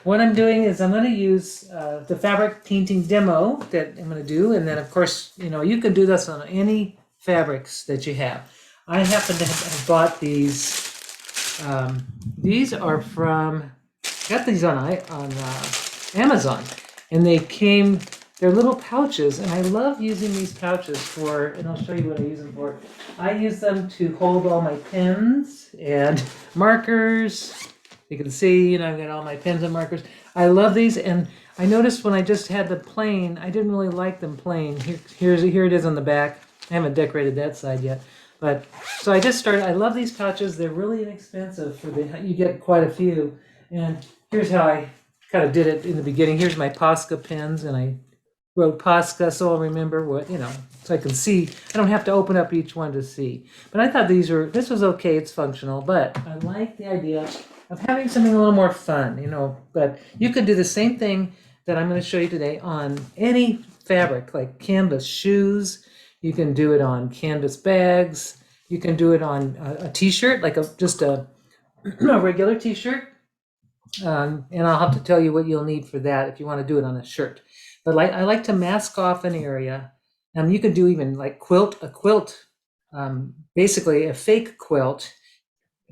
what I'm doing is I'm going to use the fabric painting demo that I'm going to do. And then, of course, you can do this on any fabrics that you have. I happen to have bought these. These are from, got these on Amazon. And they're little pouches. And I love using these pouches for, and I'll show you what I use them for. I use them to hold all my pens and markers. You can see, I've got all my pens and markers. I love these, and I noticed when I just had the plain, I didn't really like them plain. Here it is on the back. I haven't decorated that side yet, but so I just started. I love these pouches. They're really inexpensive you get quite a few. And here's how I kind of did it in the beginning. Here's my Posca pens, and I wrote Posca so I'll remember so I can see. I don't have to open up each one to see. But I thought this was okay. It's functional, but I like the idea of having something a little more fun, but you could do the same thing that I'm going to show you today on any fabric, like canvas shoes. You can do it on canvas bags. You can do it on a t-shirt, like just a regular t-shirt. And I'll have to tell you what you'll need for that if you want to do it on a shirt. But I like to mask off an area. You can do even like a quilt, basically a fake quilt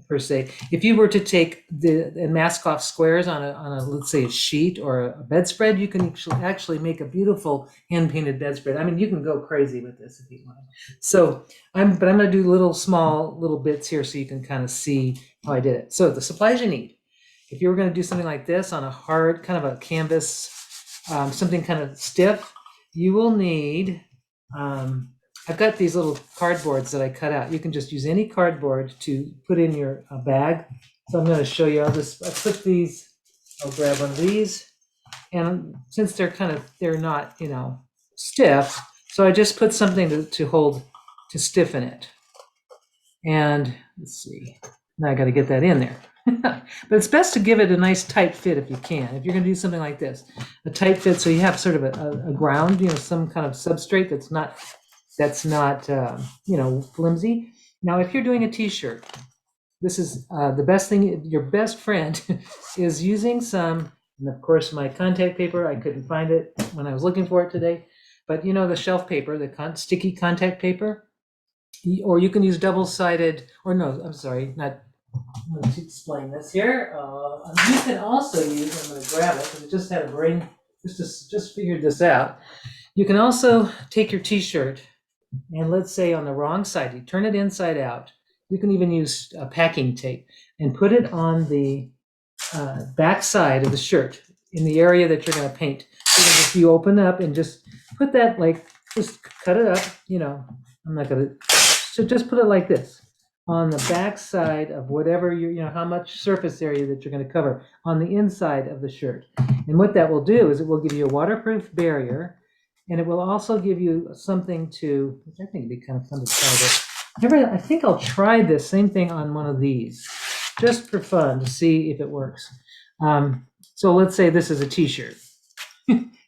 per se. If you were to take and mask off squares on a let's say a sheet or a bedspread, you can actually make a beautiful hand painted bedspread. I mean, you can go crazy with this if you want. So I'm going to do little bits here so you can kind of see how I did it. So the supplies you need, if you were going to do something like this on a hard kind of a canvas, something kind of stiff, you will need. I've got these little cardboards that I cut out. You can just use any cardboard to put in your bag. So I'm going to show you. I'll put these. I'll grab one of these, and since they're not stiff, so I just put something to stiffen it. And let's see. Now I got to get that in there. But it's best to give it a nice tight fit if you can. If you're going to do something like this, a tight fit, so you have sort of a ground, some kind of substrate that's not flimsy. Now, if you're doing a t-shirt, this is the best thing. Your best friend is using some, and of course my contact paper. I couldn't find it when I was looking for it today, but the shelf paper, the sticky contact paper, or you can use double-sided, or no, I'm sorry, not. I'm going to explain this here. You can also use, I'm going to grab it because I just had a brain, just figured this out. You can also take your t-shirt and let's say on the wrong side, you turn it inside out. You can even use packing tape and put it on the back side of the shirt in the area that you're going to paint. So if you open up and just put that, just cut it up, I'm not going to, so just put it like this. On the back side of whatever how much surface area that you're going to cover on the inside of the shirt. And what that will do is it will give you a waterproof barrier, and it will also give you something which I think would be kind of fun to try this. I think I'll try this same thing on one of these, just for fun to see if it works. So let's say this is a t-shirt.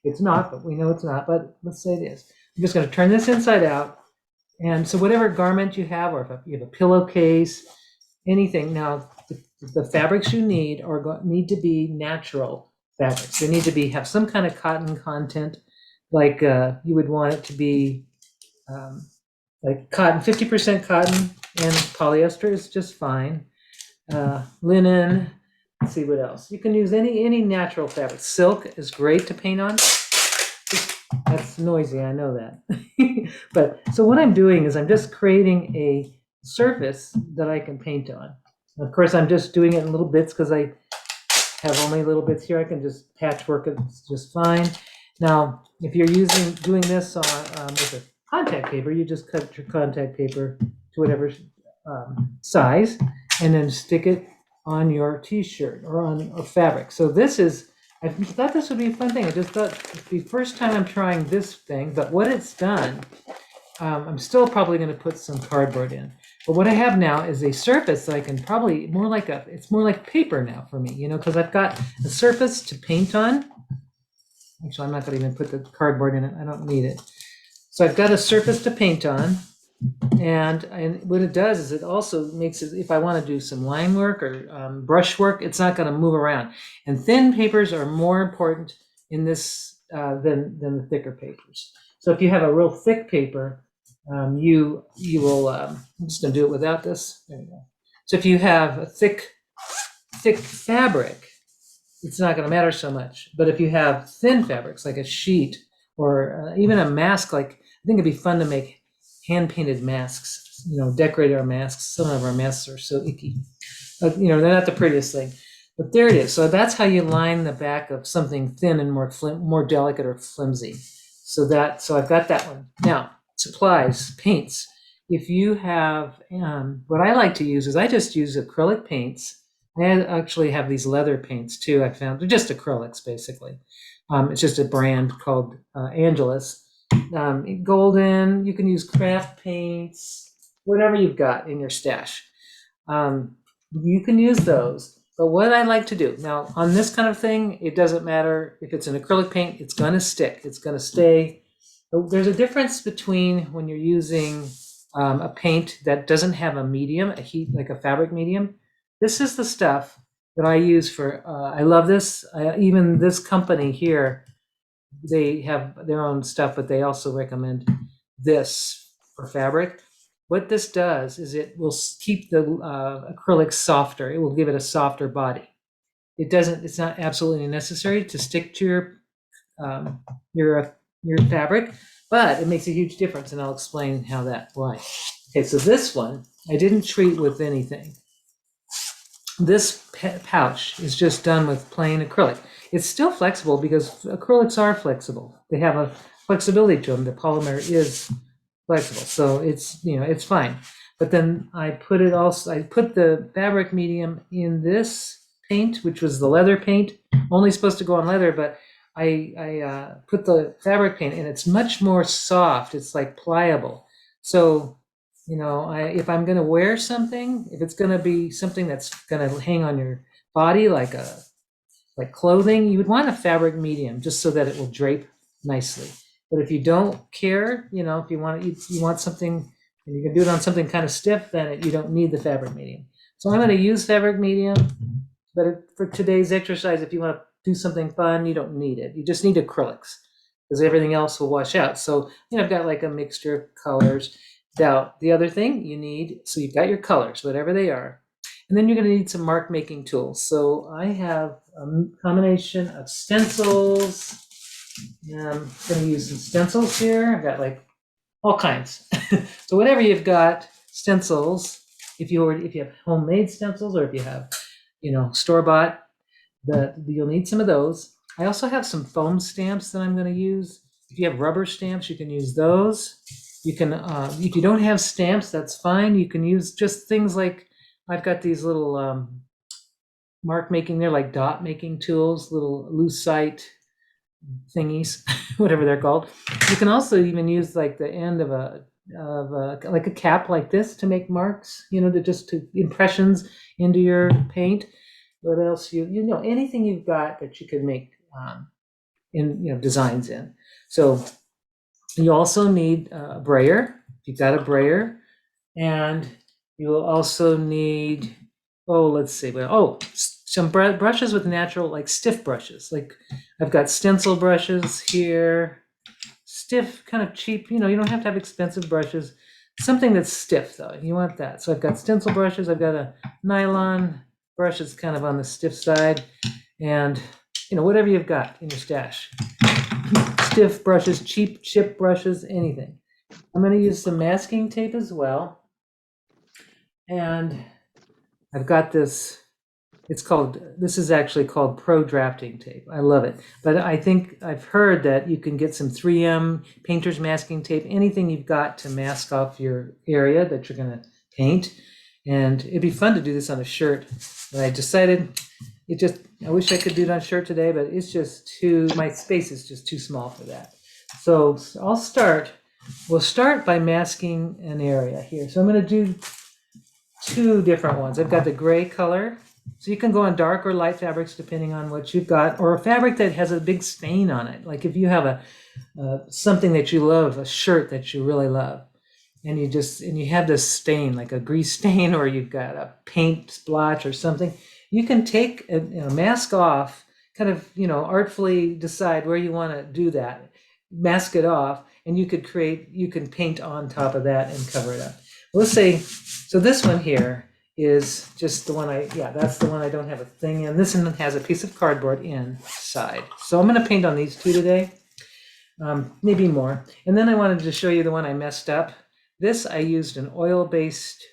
It's not, but we know it's not, but let's say it is. I'm just going to turn this inside out. And so whatever garment you have, or if you have a pillowcase, anything. Now, the fabrics you need need to be natural fabrics. They need to have some kind of cotton content, like you would want it to be like cotton, 50% cotton, and polyester is just fine. Linen. Let's see what else. You can use any natural fabric. Silk is great to paint on. That's noisy, I know that. But so what I'm doing is I'm just creating a surface that I can paint on. Of course, I'm just doing it in little bits because I have only little bits here. I can just patchwork it just fine. Now, if you're doing this with a contact paper, you just cut your contact paper to whatever size, and then stick it on your t-shirt or on a fabric. So I thought this would be a fun thing. I just thought it's the first time I'm trying this thing, but what it's done, I'm still probably going to put some cardboard in. But what I have now is a surface that I can probably, it's more like paper now for me, because I've got a surface to paint on. Actually, I'm not going to even put the cardboard in it. I don't need it. So I've got a surface to paint on. And what it does is it also makes it, if I want to do some line work or brush work, it's not going to move around. And thin papers are more important in this than the thicker papers. So if you have a real thick paper, you will. I'm just going to do it without this. There you go. So if you have a thick fabric, it's not going to matter so much. But if you have thin fabrics like a sheet or even a mask, like I think it'd be fun to make hand painted masks, decorate our masks. Some of our masks are so icky. They're not the prettiest thing, but there it is. So that's how you line the back of something thin and more delicate or flimsy. So I've got that one. Now, supplies, paints. If you have, what I like to use is I just use acrylic paints. I actually have these leather paints too. I found they're just acrylics basically. It's just a brand called Angelus. Golden. You can use craft paints, whatever you've got in your stash. You can use those. But what I like to do now on this kind of thing, it doesn't matter if it's an acrylic paint. It's going to stick. It's going to stay. There's a difference between when you're using a paint that doesn't have a medium, a heat, like a fabric medium. This is the stuff that I use for, I love this. Even this company here, they have their own stuff, but they also recommend this for fabric. What this does is it will keep the acrylic softer. It will give it a softer body. It's not absolutely necessary to stick to your fabric, but it makes a huge difference, and I'll explain why. Okay, so this one, I didn't treat with anything. This pouch is just done with plain acrylic. It's still flexible because acrylics are flexible. They have a flexibility to them. The polymer is flexible, so it's fine. But then I put the fabric medium in this paint, which was the leather paint, only supposed to go on leather, but I put the fabric paint, and it's much more soft. It's like pliable. So if I'm going to wear something, if it's going to be something that's going to hang on your body like clothing, you would want a fabric medium just so that it will drape nicely. But if you don't care, if you want something and you can do it on something kind of stiff, then you don't need the fabric medium. So I'm going to use fabric medium, but for today's exercise, if you want to do something fun, you don't need it. You just need acrylics because everything else will wash out. So I've got like a mixture of colors. Now, the other thing you need, so you've got your colors, whatever they are, and then you're going to need some mark making tools. So I have a combination of stencils. And I'm going to use some stencils here. I've got like all kinds. So whatever you've got, stencils, if you have homemade stencils or if you have, store-bought, you'll need some of those. I also have some foam stamps that I'm going to use. If you have rubber stamps, you can use those. You can, if you don't have stamps, that's fine. You can use just things like, I've got these little mark making, they're like dot making tools, little lucite thingies, whatever they're called. You can also even use like the end of like a cap like this to make marks, to impressions into your paint. What else? Anything you've got that you can make designs in. So you also need a brayer. You've got a brayer, and you will also need, some brushes with natural, like stiff brushes. Like I've got stencil brushes here, stiff, kind of cheap. You don't have to have expensive brushes. Something that's stiff though, you want that. So I've got stencil brushes. I've got a nylon brush that's kind of on the stiff side, and whatever you've got in your stash. Stiff brushes, cheap chip brushes, anything. I'm going to use some masking tape as and I've got this. This is actually called Pro Drafting Tape. I love it. But I think I've heard that you can get some 3M painter's masking tape, anything you've got to mask off your area that you're going to paint. And it'd be fun to do this on a shirt. But I decided I wish I could do it on a shirt today, but it's just my space is just too small for that. So we'll start by masking an area here. So I'm going to do two different ones. I've got the gray color. So you can go on dark or light fabrics depending on what you've got, or a fabric that has a big stain on it. Like if you have something that you love, a shirt that you really love, and you have this stain, like a grease stain, or you've got a paint splotch or something, you can take a mask off, kind of, artfully decide where you want to do that, mask it off, and you can paint on top of that and cover it up. Let's say, so this one here is just the one that's the one I don't have a thing in. This one has a piece of cardboard inside. So I'm going to paint on these two today, maybe more. And then I wanted to show you the one I messed up. This, I used an oil-based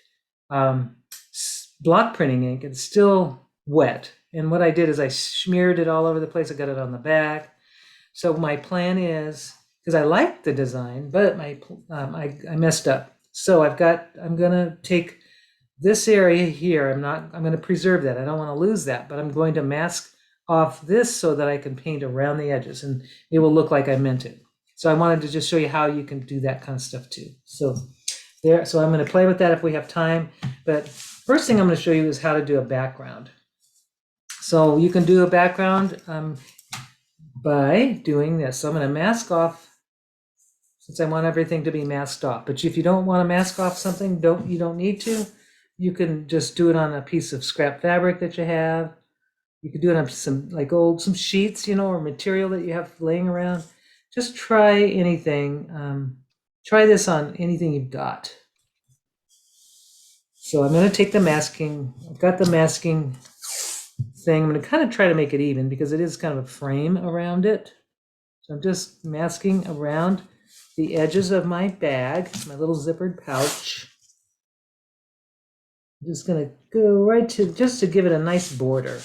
block printing ink. It's still wet. And what I did is I smeared it all over the place. I got it on the back. So my plan is, because I liked the design, but I messed up. So I'm gonna take this area here. I'm gonna preserve that. I don't want to lose that, but I'm going to mask off this so that I can paint around the edges and it will look like I meant it. So I wanted to just show you how you can do that kind of stuff too. So I'm going to play with that if we have time. But first thing I'm going to show you is how to do a background. So you can do a background by doing this. So I'm going to mask off, since I want everything to be masked off. But if you don't want to mask off something, you don't need to. You can just do it on a piece of scrap fabric that you have. You could do it on some sheets, or material that you have laying around. Just try anything. Try this on anything you've got. So I'm going to take the masking. I've got the masking thing. I'm going to kind of try to make it even because it is kind of a frame around it. So I'm just masking around the edges of my bag, my little zippered pouch. I'm just going to go just to give it a nice border.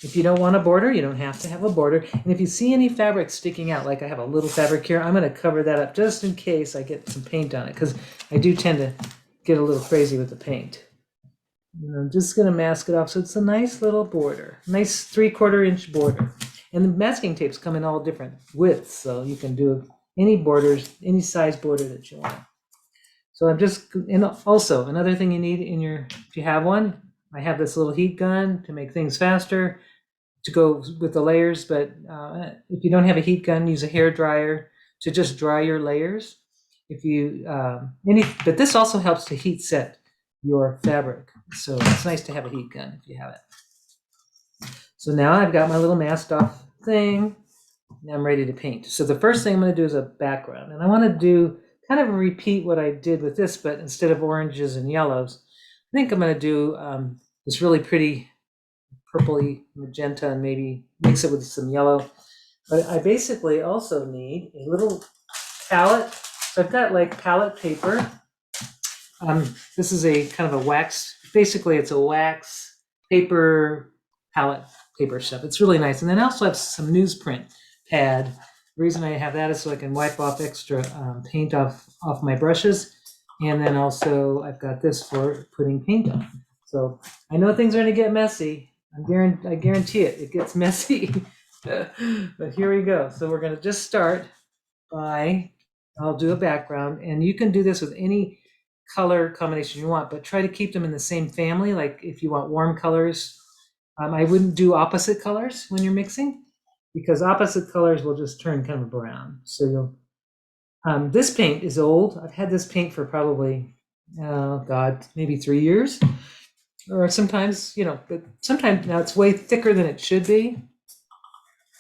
If you don't want a border, you don't have to have a border. And if you see any fabric sticking out, like I have a little fabric here, I'm going to cover that up just in case I get some paint on it, because I do tend to get a little crazy with the paint. And I'm just going to mask it off so it's a nice little border, nice 3/4 inch border. And the masking tapes come in all different widths, so you can do any borders, any size border that you want. So and also another thing you need if you have one, I have this little heat gun to make things faster, to go with the layers. But if you don't have a heat gun, use a hair dryer to just dry your layers. But this also helps to heat set your fabric. So it's nice to have a heat gun if you have it. So now I've got my little masked off thing. Now I'm ready to paint. So the first thing I'm going to do is a background. And I want to do kind of repeat what I did with this, but instead of oranges and yellows, I think I'm going to do this really pretty purpley magenta and maybe mix it with some yellow. But I basically also need a little palette. So I've got like palette paper. This is a kind of a wax, basically it's a wax paper palette paper stuff. It's really nice. And then I also have some newsprint pad. The reason I have that is so I can wipe off extra paint off my brushes. And then also I've got this for putting paint on. So I know things are going to get messy. I guarantee it gets messy. But here we go. So we're going to just start by, I'll do a background. And you can do this with any color combination you want, but try to keep them in the same family. Like if you want warm colors, I wouldn't do opposite colors when you're mixing, because opposite colors will just turn kind of brown. So you'll, this paint is old. I've had this paint for probably, maybe 3 years. Or sometimes, but sometimes now it's way thicker than it should be.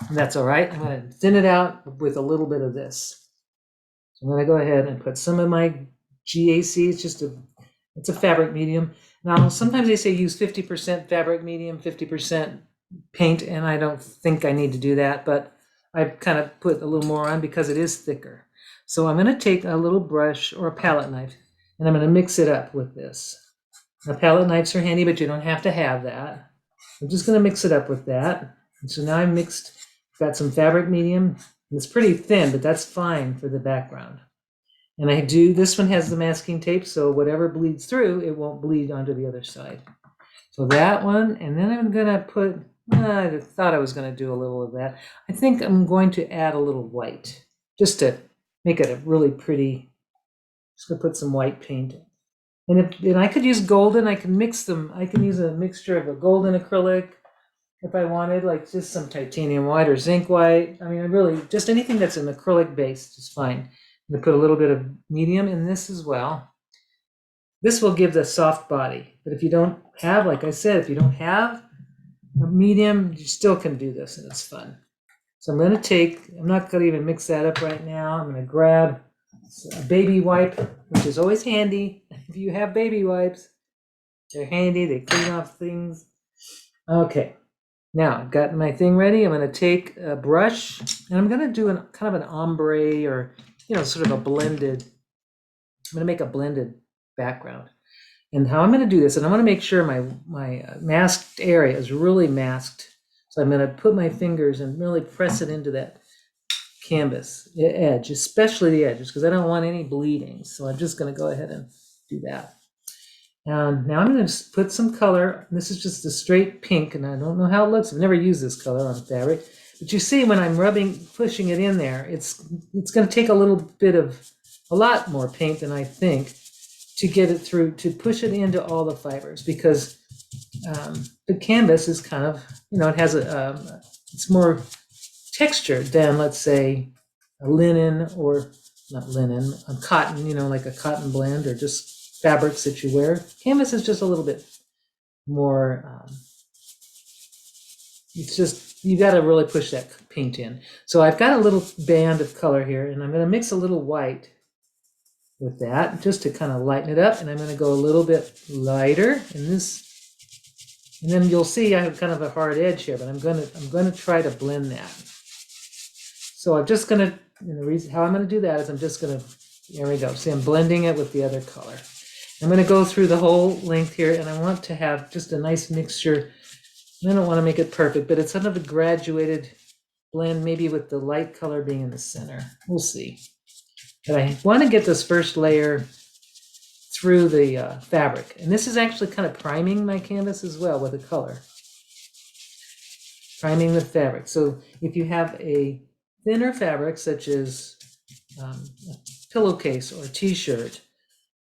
And that's all right. I'm going to thin it out with a little bit of this. So I'm going to go ahead and put some of my GAC. It's a fabric medium. Now, sometimes they say use 50% fabric medium, 50% paint, and I don't think I need to do that, but I've kind of put a little more on because it is thicker. So I'm going to take a little brush or a palette knife, and I'm going to mix it up with this. Now, palette knives are handy, but you don't have to have that. I'm just going to mix it up with that. And so now I've got some fabric medium. It's pretty thin, but that's fine for the background. And this one has the masking tape, so whatever bleeds through, it won't bleed onto the other side. So that one, and then I'm going to put, I thought I was going to do a little of that. I think I'm going to add a little white, just to make it a really pretty, just going to put some white paint. And I could use golden, I can mix them. I can use a mixture of a golden acrylic if I wanted, like just some titanium white or zinc white. I mean, really, just anything that's an acrylic base is fine. I'm going to put a little bit of medium in this as well. This will give the soft body. But if you don't have, like I said, if you don't have a medium, you still can do this and it's fun. So I'm going to take, I'm not going to even mix that up right now. I'm going to grab a baby wipe, which is always handy. If you have baby wipes, they're handy. They clean off things. Okay. Now I've got my thing ready. I'm going to take a brush and I'm going to do kind of an ombre or, sort of a blended, I'm going to make a blended background. And how I'm going to do this, and I want to make sure my masked area is really masked. So I'm going to put my fingers and really press it into that canvas edge, especially the edges, because I don't want any bleeding. So I'm just going to go ahead and do that. And now I'm going to just put some color. This is just a straight pink, and I don't know how it looks. I've never used this color on fabric. But you see when I'm pushing it in there, it's going to take a lot more paint than I think to get it through, to push it into all the fibers, because the canvas is kind of, it has it's more textured than, let's say, a linen, or not linen, a cotton, like a cotton blend or just fabrics that you wear. Canvas is just a little bit more, it's just, you got to really push that paint in. So I've got a little band of color here, and I'm going to mix a little white with that just to kind of lighten it up. And I'm going to go a little bit lighter in this, and then you'll see I have kind of a hard edge here, but I'm going to try to blend that. So I'm just going to, the reason how I'm going to do that is I'm just going to, there we go. See, I'm blending it with the other color. I'm going to go through the whole length here, and I want to have just a nice mixture. I don't want to make it perfect, but it's kind of a graduated blend, maybe with the light color being in the center. We'll see. But I want to get this first layer through the fabric. And this is actually kind of priming my canvas as well with a color. Priming the fabric. So if you have a thinner fabric, such as a pillowcase or a t-shirt,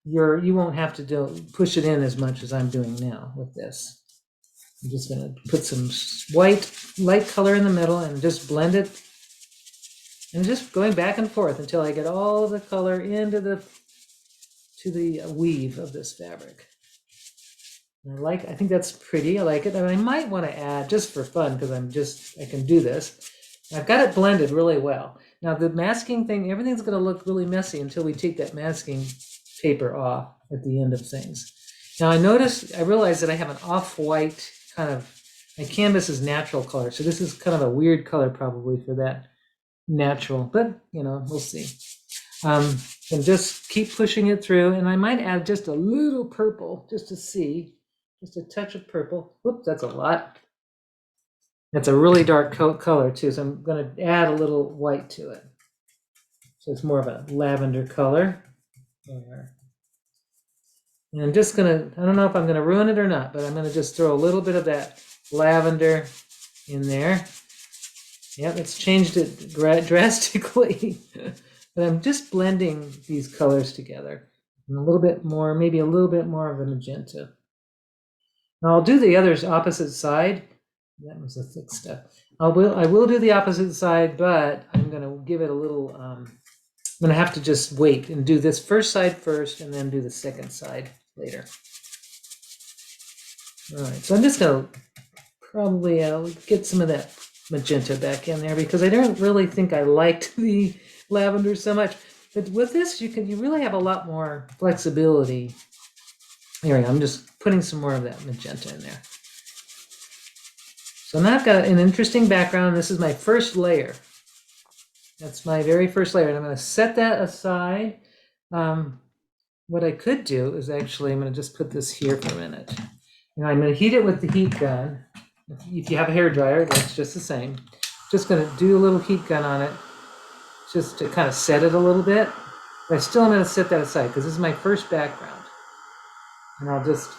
you won't have to push it in as much as I'm doing now with this. I'm just going to put some light color in the middle and just blend it. And just going back and forth until I get all of the color into the weave of this fabric. And I think that's pretty. I like it. And I might want to add, just for fun, because I can do this. I've got it blended really well. Now the masking thing, everything's going to look really messy until we take that masking paper off at the end of things. Now I realized that I have an off-white kind of, my canvas is natural color. So this is kind of a weird color probably for that natural, but we'll see. And just keep pushing it through, and I might add just a little purple just to see, just a touch of purple. Whoops, that's a lot. That's a really dark color too, so I'm going to add a little white to it. So it's more of a lavender color. There. And I'm just going to, I don't know if I'm going to ruin it or not, but I'm going to just throw a little bit of that lavender in there. Yep, it's changed it drastically. But I'm just blending these colors together. And a little bit more, maybe a little bit more of a magenta. Now I'll do the other opposite side. That was the thick stuff. I will do the opposite side, but I'm going to give it a little, I'm going to have to just wait and do this first side first and then do the second side later. All right, so I'm just going to probably get some of that magenta back in there because I don't really think I liked the lavender so much. But with this, you really have a lot more flexibility. Here, I'm just putting some more of that magenta in there. So now I've got an interesting background. This is my first layer. That's my very first layer, and I'm going to set that aside. What I could do is actually, I'm going to just put this here for a minute. And I'm going to heat it with the heat gun. If you have a hair dryer, that's just the same. Just going to do a little heat gun on it, just to kind of set it a little bit. But I still am going to set that aside because this is my first background. And I'll just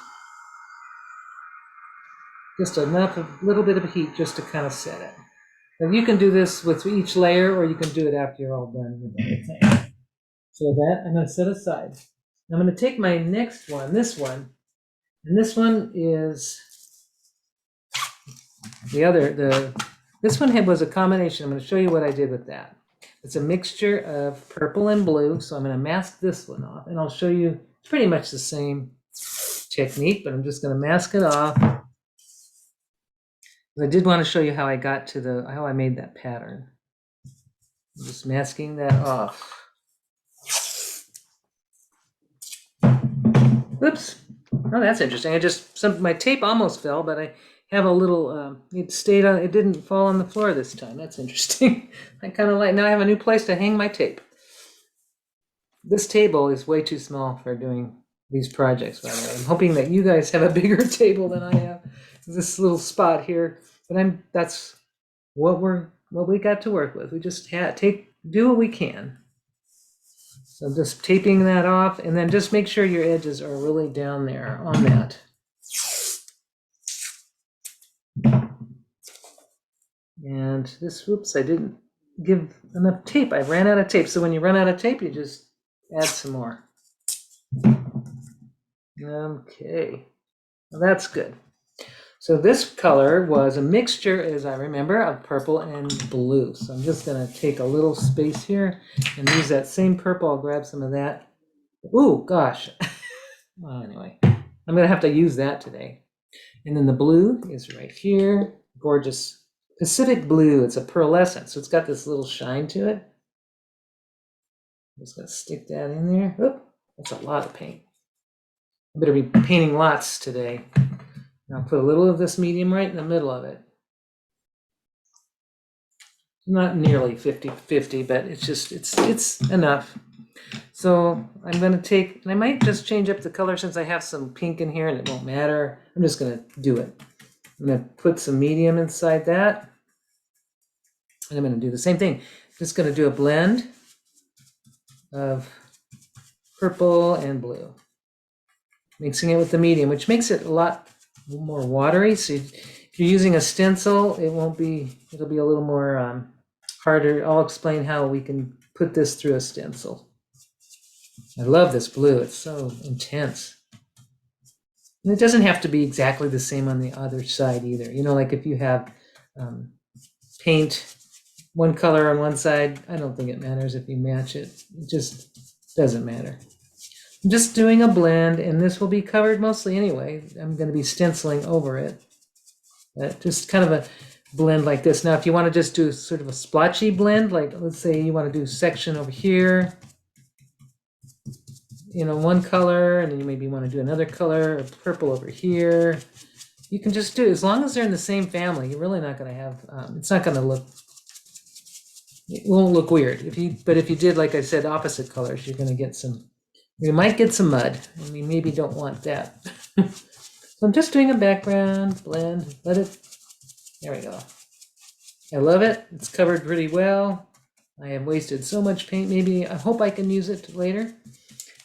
enough, a little bit of heat just to kind of set it. And you can do this with each layer, or you can do it after you're all done with everything. So that I'm going to set aside. I'm going to take my next one, this one, and this one is this one was a combination. I'm going to show you what I did with that. It's a mixture of purple and blue, so I'm going to mask this one off, and I'll show you It's pretty much the same technique, but I'm just going to mask it off. I did want to show you how I got to how I made that pattern. I'm just masking that off. Oops. Oh, that's interesting. My tape almost fell, but I have a little, it stayed on, it didn't fall on the floor this time. That's interesting. I kind of now I have a new place to hang my tape. This table is way too small for doing these projects, by the way. I'm hoping that you guys have a bigger table than I have. This little spot here, but that's what we got to work with. We just do what we can. So just taping that off, and then just make sure your edges are really down there on that. And this, whoops, I didn't give enough tape. I ran out of tape. So when you run out of tape, you just add some more. Okay, well, that's good. So this color was a mixture, as I remember, of purple and blue. So I'm just going to take a little space here and use that same purple. I'll grab some of that. Ooh, gosh. Well, anyway, I'm going to have to use that today. And then the blue is right here. Gorgeous Pacific blue. It's a pearlescent, so it's got this little shine to it. I'm just going to stick that in there. Oop, that's a lot of paint. I better be painting lots today. I'll put a little of this medium right in the middle of it. Not nearly 50-50, but it's enough. So I'm going to take, and I might just change up the color since I have some pink in here and it won't matter. I'm just going to do it. I'm going to put some medium inside that. And I'm going to do the same thing. Just going to do a blend of purple and blue. Mixing it with the medium, which makes it a lot more watery. So if you're using a stencil, it'll be a little more harder. I'll explain how we can put this through a stencil. I love this blue. It's so intense. And it doesn't have to be exactly the same on the other side either. You know, like if you have paint one color on one side, I don't think it matters if you match it. It just doesn't matter. I'm just doing a blend, and this will be covered mostly anyway. I'm going to be stenciling over it. Just kind of a blend like this. Now, if you want to just do sort of a splotchy blend, like let's say you want to do a section over here, you know, one color, and then you maybe want to do another color of purple over here. You can just do it as long as they're in the same family. You're really not going to have. It's not going to look. It won't look weird. But if you did, like I said, opposite colors, you're going to get some. You might get some mud, and we maybe don't want that. So I'm just doing a background blend. Let it. There we go. I love it. It's covered pretty well. I have wasted so much paint. Maybe I hope I can use it later.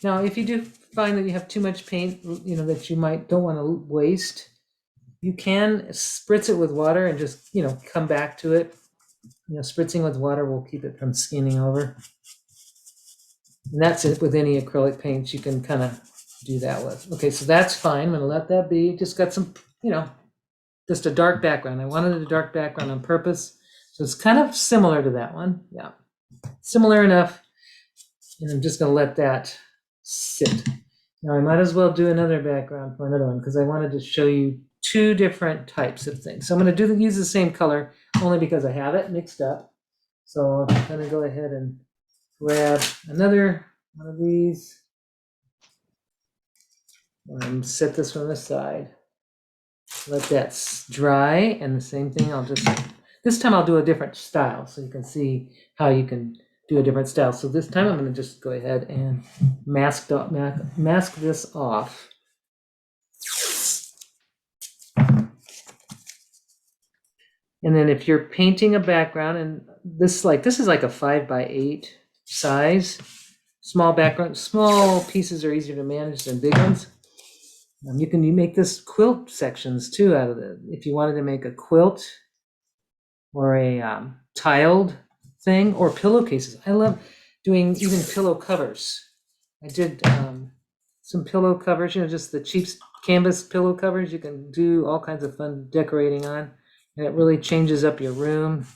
Now, if you do find that you have too much paint, you know, that you don't want to waste, you can spritz it with water and just, you know, come back to it. You know, spritzing with water will keep it from skinning over. And that's it with any acrylic paints you can kind of do that with. Okay, so that's fine. I'm going to let that be. Just got some, you know, just a dark background. I wanted a dark background on purpose. So it's kind of similar to that one. Yeah, similar enough. And I'm just going to let that sit. Now I might as well do another background for another one because I wanted to show you two different types of things. So I'm going to use the same color only because I have it mixed up. So I'm going to go ahead and grab another one of these and set this on the side. Let that dry, and the same thing, this time I'll do a different style so you can see how you can do a different style. So this time I'm going to just go ahead and mask this off. And then if you're painting a background, and this is like a 5x8 size, small background, small pieces are easier to manage than big ones. You make this quilt sections too out of it. If you wanted to make a quilt or a tiled thing or pillowcases. I love doing even pillow covers. I did some pillow covers, you know, just the cheap canvas pillow covers. You can do all kinds of fun decorating on, and it really changes up your room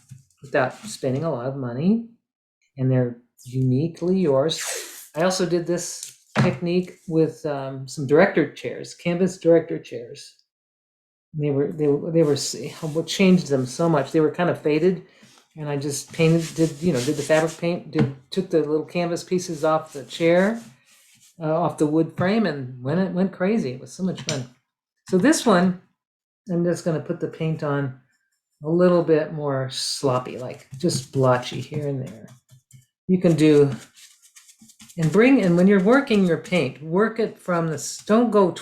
without spending a lot of money, and they're uniquely yours. I also did this technique with some director chairs, canvas director chairs. They were what changed them so much. They were kind of faded, and I just did the fabric paint, took the little canvas pieces off the chair, off the wood frame, and went crazy. It was so much fun. So this one, I'm just going to put the paint on a little bit more sloppy, like just blotchy here and there. You can do, and when you're working your paint, work it from don't go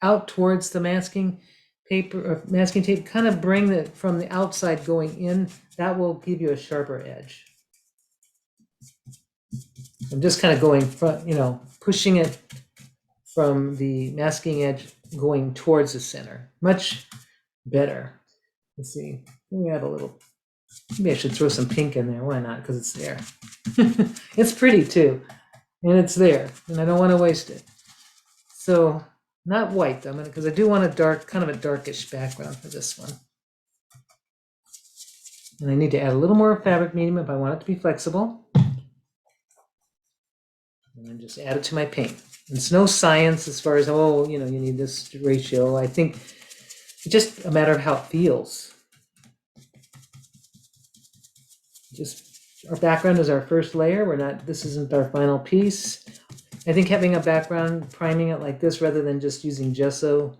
out towards the masking paper or masking tape. Kind of bring it from the outside going in. That will give you a sharper edge. I'm just kind of going from, pushing it from the masking edge going towards the center. Much better. Let's see. We have a little. Maybe I should throw some pink in there. Why not? Because it's there. It's pretty too, and it's there, and I don't want to waste it. So not white though, because I do want kind of a darkish background for this one. And I need to add a little more fabric medium if I want it to be flexible. And then just add it to my paint. It's no science as far as, you need this ratio. I think it's just a matter of how it feels. Our background is our first layer. This isn't our final piece. I think having a background, priming it like this rather than just using gesso,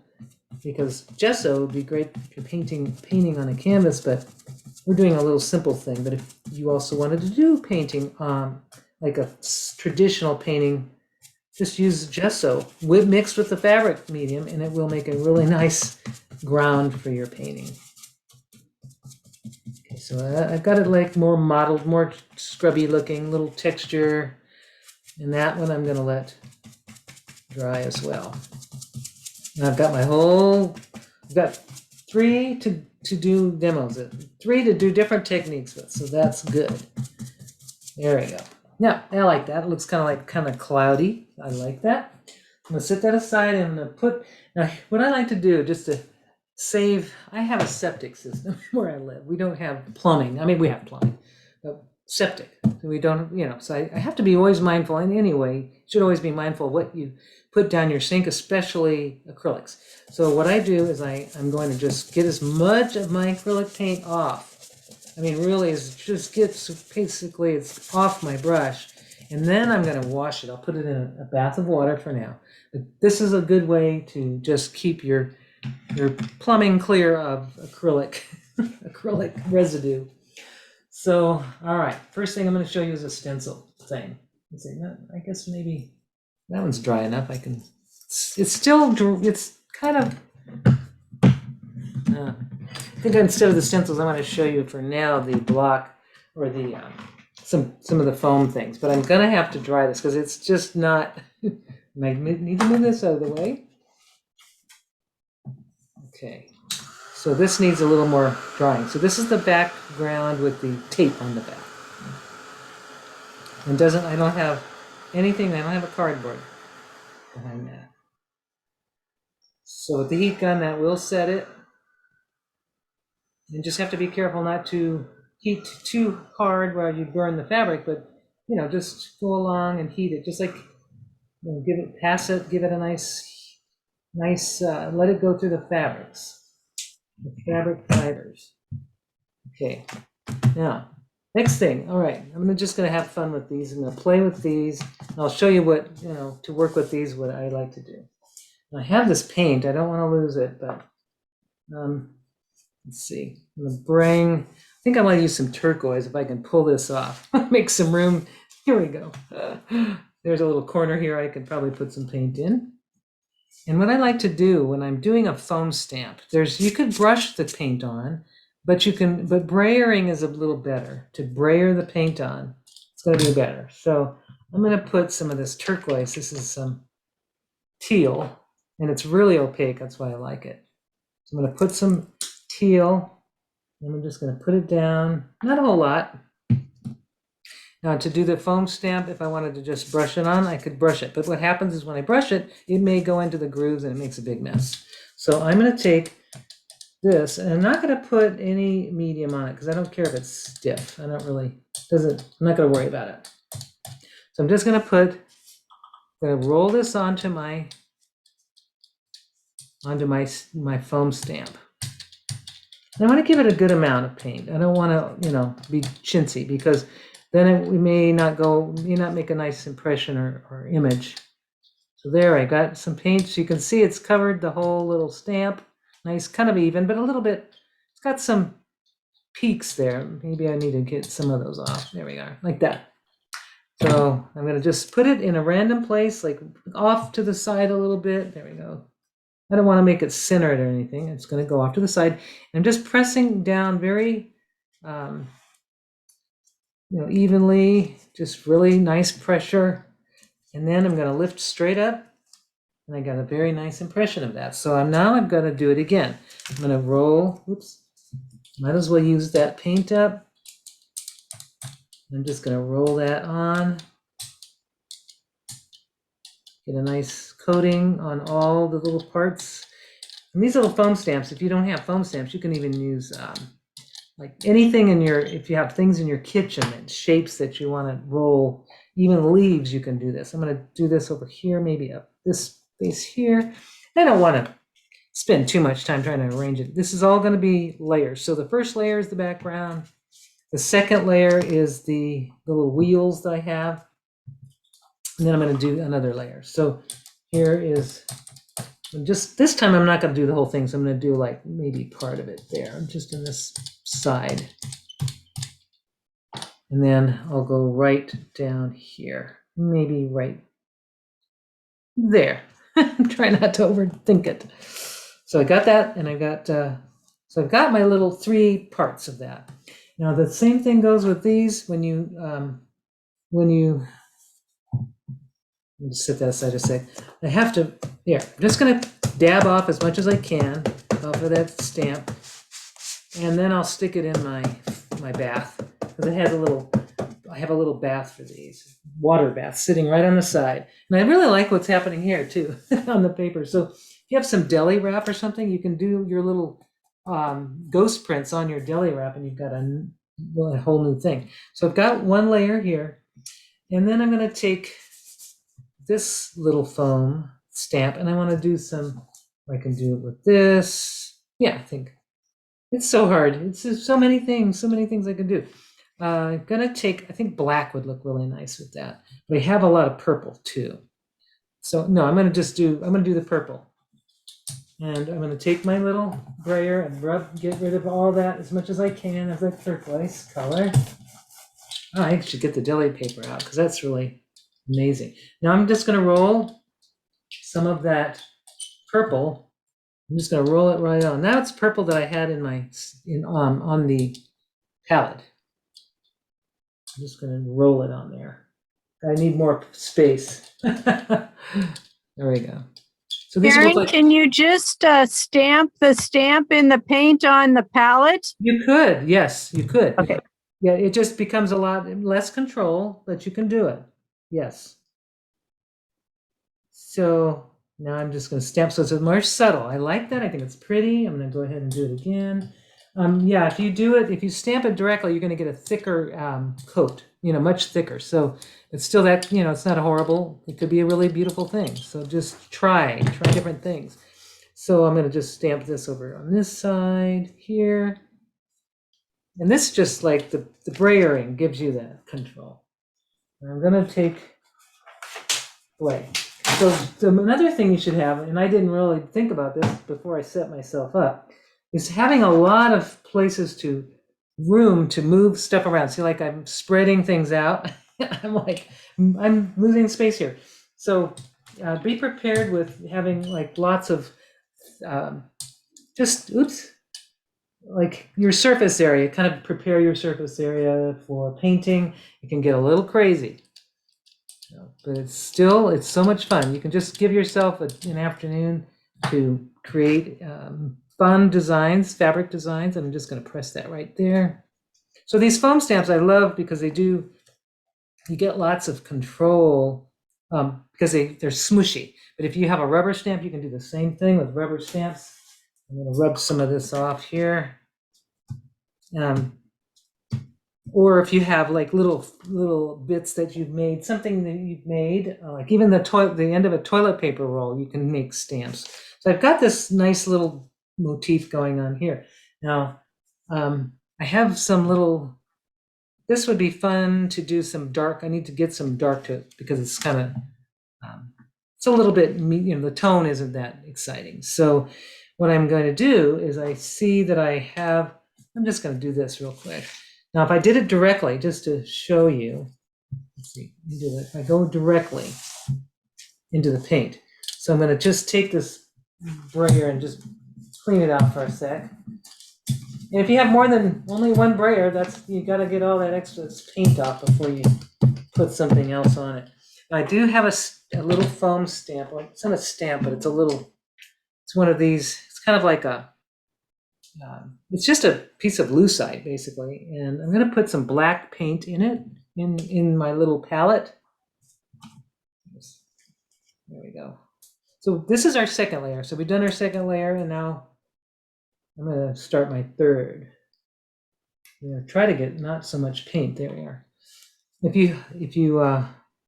because gesso would be great if you're painting on a canvas, but we're doing a little simple thing. But if you also wanted to do painting, like a traditional painting, just use gesso mixed with the fabric medium, and it will make a really nice ground for your painting. Okay, so I've got it like more modeled, more scrubby looking, little texture, and that one I'm going to let dry as well. And I've got I've got 3 to do demos, 3 to do different techniques with, so that's good. There we go. Yeah, I like that. It looks kind of cloudy. I like that. I'm gonna set that aside and I'm gonna now what I like to do just to save, I have a septic system where I live. We don't have plumbing. I mean, we have plumbing, but septic. So we don't, so I have to be always mindful, and anyway, you should always be mindful of what you put down your sink, especially acrylics. So what I do is I'm going to just get as much of my acrylic paint off. I mean, really, basically it's off my brush, and then I'm going to wash it. I'll put it in a bath of water for now. But this is a good way to just keep your plumbing clear of acrylic residue. So, all right, first thing I'm going to show you is a stencil thing. Let's see, I guess maybe that one's dry enough. It's kind of. I think instead of the stencils, I'm going to show you for now the block or the some of the foam things. But I'm going to have to dry this because it's just not. I need to move this out of the way. Okay, so this needs a little more drying. So this is the background with the tape on the back. And I don't have anything. I don't have a cardboard behind that. So with the heat gun, that will set it. You just have to be careful not to heat too hard while you burn the fabric, but just go along and heat it, just like give it a nice, let it go through the fabrics, the fabric fibers. Okay, now next thing. All right, I'm just gonna have fun with these. I'm gonna play with these, and I'll show you what to work with these. What I like to do. I have this paint. I don't want to lose it, but let's see. I think I want to use some turquoise if I can pull this off. Make some room. Here we go. There's a little corner here I could probably put some paint in. And what I like to do when I'm doing a foam stamp, you could brush the paint on, but brayering is a little better. To brayer the paint on, it's going to be better. So I'm going to put some of this turquoise. This is some teal, and it's really opaque. That's why I like it. So I'm going to put some teal, and I'm just going to put it down, not a whole lot. Now to do the foam stamp, if I wanted to just brush it on, I could brush it. But what happens is when I brush it, it may go into the grooves and it makes a big mess. So I'm going to take this, and I'm not going to put any medium on it because I don't care if it's stiff. I'm not going to worry about it. So I'm just going to put going to roll this onto my foam stamp. And I want to give it a good amount of paint. I don't want to, be chintzy, because then we may not make a nice impression or image. So there, I got some paint. So you can see it's covered the whole little stamp. Nice, kind of even, but a little bit, it's got some peaks there. Maybe I need to get some of those off. There we are, like that. So I'm going to just put it in a random place, like off to the side a little bit. There we go. I don't want to make it centered or anything. It's going to go off to the side. I'm just pressing down very, evenly, just really nice pressure. And then I'm going to lift straight up, and I got a very nice impression of that. So now I'm going to do it again. I'm going to roll. Oops. Might as well use that paint up. I'm just going to roll that on. Get a nice coating on all the little parts. And these little foam stamps, if you don't have foam stamps, you can even use like anything if you have things in your kitchen and shapes that you want to roll, even leaves, you can do this. I'm going to do this over here, maybe up this space here. I don't want to spend too much time trying to arrange it. This is all going to be layers. So the first layer is the background. The second layer is the little wheels that I have. And then I'm going to do another layer. So here is, just this time I'm not going to do the whole thing. So I'm going to do like maybe part of it there, just in this side. And then I'll go right down here, maybe right there. Try not to overthink it. So I got that, and I got, so I've got my little 3 parts of that. Now the same thing goes with these. When you set that aside a sec. I have to, I'm just going to dab off as much as I can off of that stamp. And then I'll stick it in my bath, because I have a little bath for these, water bath sitting right on the side. And I really like what's happening here too on the paper. So if you have some deli wrap or something, you can do your little ghost prints on your deli wrap, and you've got a whole new thing. So I've got one layer here, and then I'm going to take this little foam stamp, and I want to do I can do it with this. Yeah, I think it's so hard. It's just so many things I can do. I'm gonna take, I think black would look really nice with that. But I have a lot of purple too. So no, I'm gonna do the purple. And I'm gonna take my little brayer and get rid of all that as much as I can of the turquoise color. Oh, I should get the deli paper out, because that's really amazing. Now I'm just going to roll some of that purple. I'm just going to roll it right on. Now it's purple that I had on the palette. I'm just going to roll it on there. I need more space. There we go. So these Karen, look like, can you just stamp the stamp in the paint on the palette? you could, yes, you could. Okay. Yeah, it just becomes a lot less control, but you can do it. Yes. So now I'm just going to stamp, so it's more subtle. I like that. I think it's pretty. I'm going to go ahead and do it again. Yeah, if you stamp it directly, you're going to get a thicker coat, much thicker. So it's still that, it's not horrible. It could be a really beautiful thing. So just try different things. So I'm going to just stamp this over on this side here. And this just like the brayering gives you that control. And I'm going to take away. So another thing you should have, and I didn't really think about this before I set myself up, is having a lot of room to move stuff around. See, like I'm spreading things out. I'm losing space here. So be prepared with having like lots of like your surface area. Kind of prepare your surface area for painting. It can get a little crazy. But it's so much fun. You can just give yourself an afternoon to create fun designs, fabric designs. I'm just going to press that right there. So these foam stamps I love because you get lots of control because they're smushy. But if you have a rubber stamp, you can do the same thing with rubber stamps. I'm going to rub some of this off here. or if you have like little bits that you've made, something that you've made, like even the end of a toilet paper roll, you can make stamps. So I've got this nice little motif going on here. Now, I have some little, this would be fun to do some dark. I need to get some dark to it because it's kind of, it's a little bit, the tone isn't that exciting. So what I'm going to do is I see that I have, I'm just going to do this real quick. Now, if I did it directly, just to show you, let's see, if I go directly into the paint. So I'm going to just take this brayer and just clean it out for a sec. And if you have more than only one brayer, you got to get all that extra paint off before you put something else on it. Now, I do have a little foam stamp. It's not a stamp, but it's one of these. It's kind of like it's just a piece of lucite, basically. And I'm going to put some black paint in it, in my little palette. There we go. So this is our second layer. So we've done our second layer, and now I'm going to start my third. I'm going to try to get not so much paint. There we are.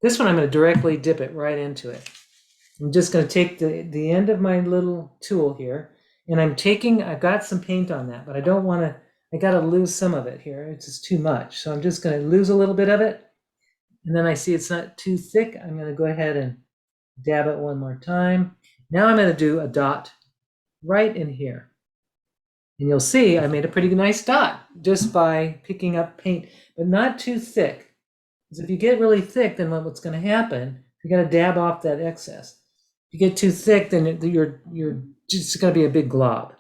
This one I'm going to directly dip it right into it. I'm just going to take the end of my little tool here, and I've got some paint on that, but I don't want to, I got to lose some of it here. It's just too much. So I'm just going to lose a little bit of it. And then I see it's not too thick. I'm going to go ahead and dab it one more time. Now I'm going to do a dot right in here. And you'll see I made a pretty nice dot just by picking up paint, but not too thick. Because if you get really thick, then what's going to happen, you got to dab off that excess. If you get too thick, then you're just going to be a big glob.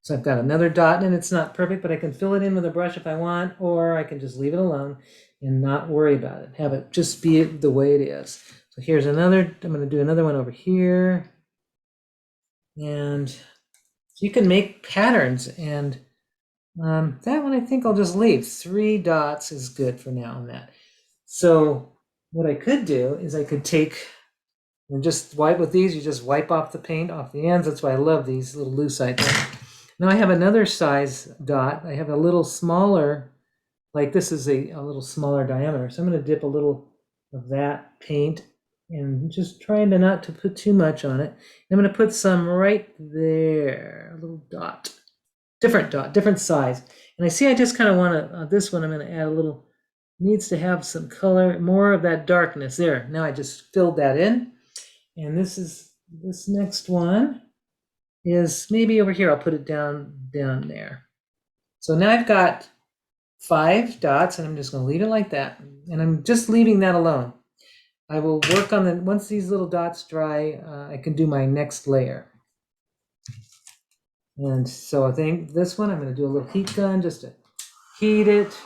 So I've got another dot, and it's not perfect, but I can fill it in with a brush if I want, or I can just leave it alone and not worry about it. Have it just be the way it is. So here's another, I'm going to do another one over here. And you can make patterns, and that one I think I'll just leave. 3 dots is good for now on that. So what I could do is I could take and just wipe with these. You just wipe off the paint off the ends. That's why I love these little lucite things. Now I have another size dot. I have a little smaller, like this is a little smaller diameter. So I'm going to dip a little of that paint and just trying to not to put too much on it. I'm going to put some right there, a little dot, different size. And I see I just kind of want to, this one I'm going to add a little, needs to have some color, more of that darkness there. Now I just filled that in. And this next one is maybe over here. I'll put it down there. So now I've got 5 dots, and I'm just going to leave it like that. And I'm just leaving that alone. I will work on once these little dots dry, I can do my next layer. And so I think this one, I'm going to do a little heat gun just to heat it.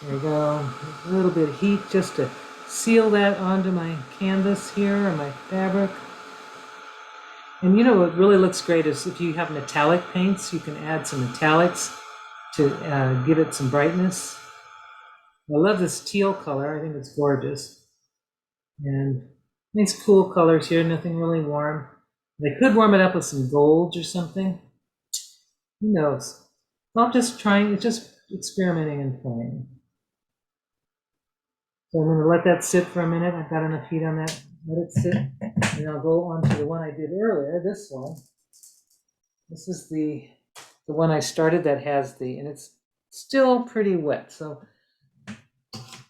There we go. A little bit of heat just to seal that onto my canvas here or my fabric. And you know what really looks great is if you have metallic paints, you can add some metallics to give it some brightness. I love this teal color. I think it's gorgeous. And nice cool colors here, nothing really warm. I could warm it up with some gold or something. Who knows? I'm just experimenting and playing. So I'm going to let that sit for a minute. I've got enough heat on that. Let it sit. And I'll go on to the one I did earlier, this one. This is the one I started that has and it's still pretty wet. So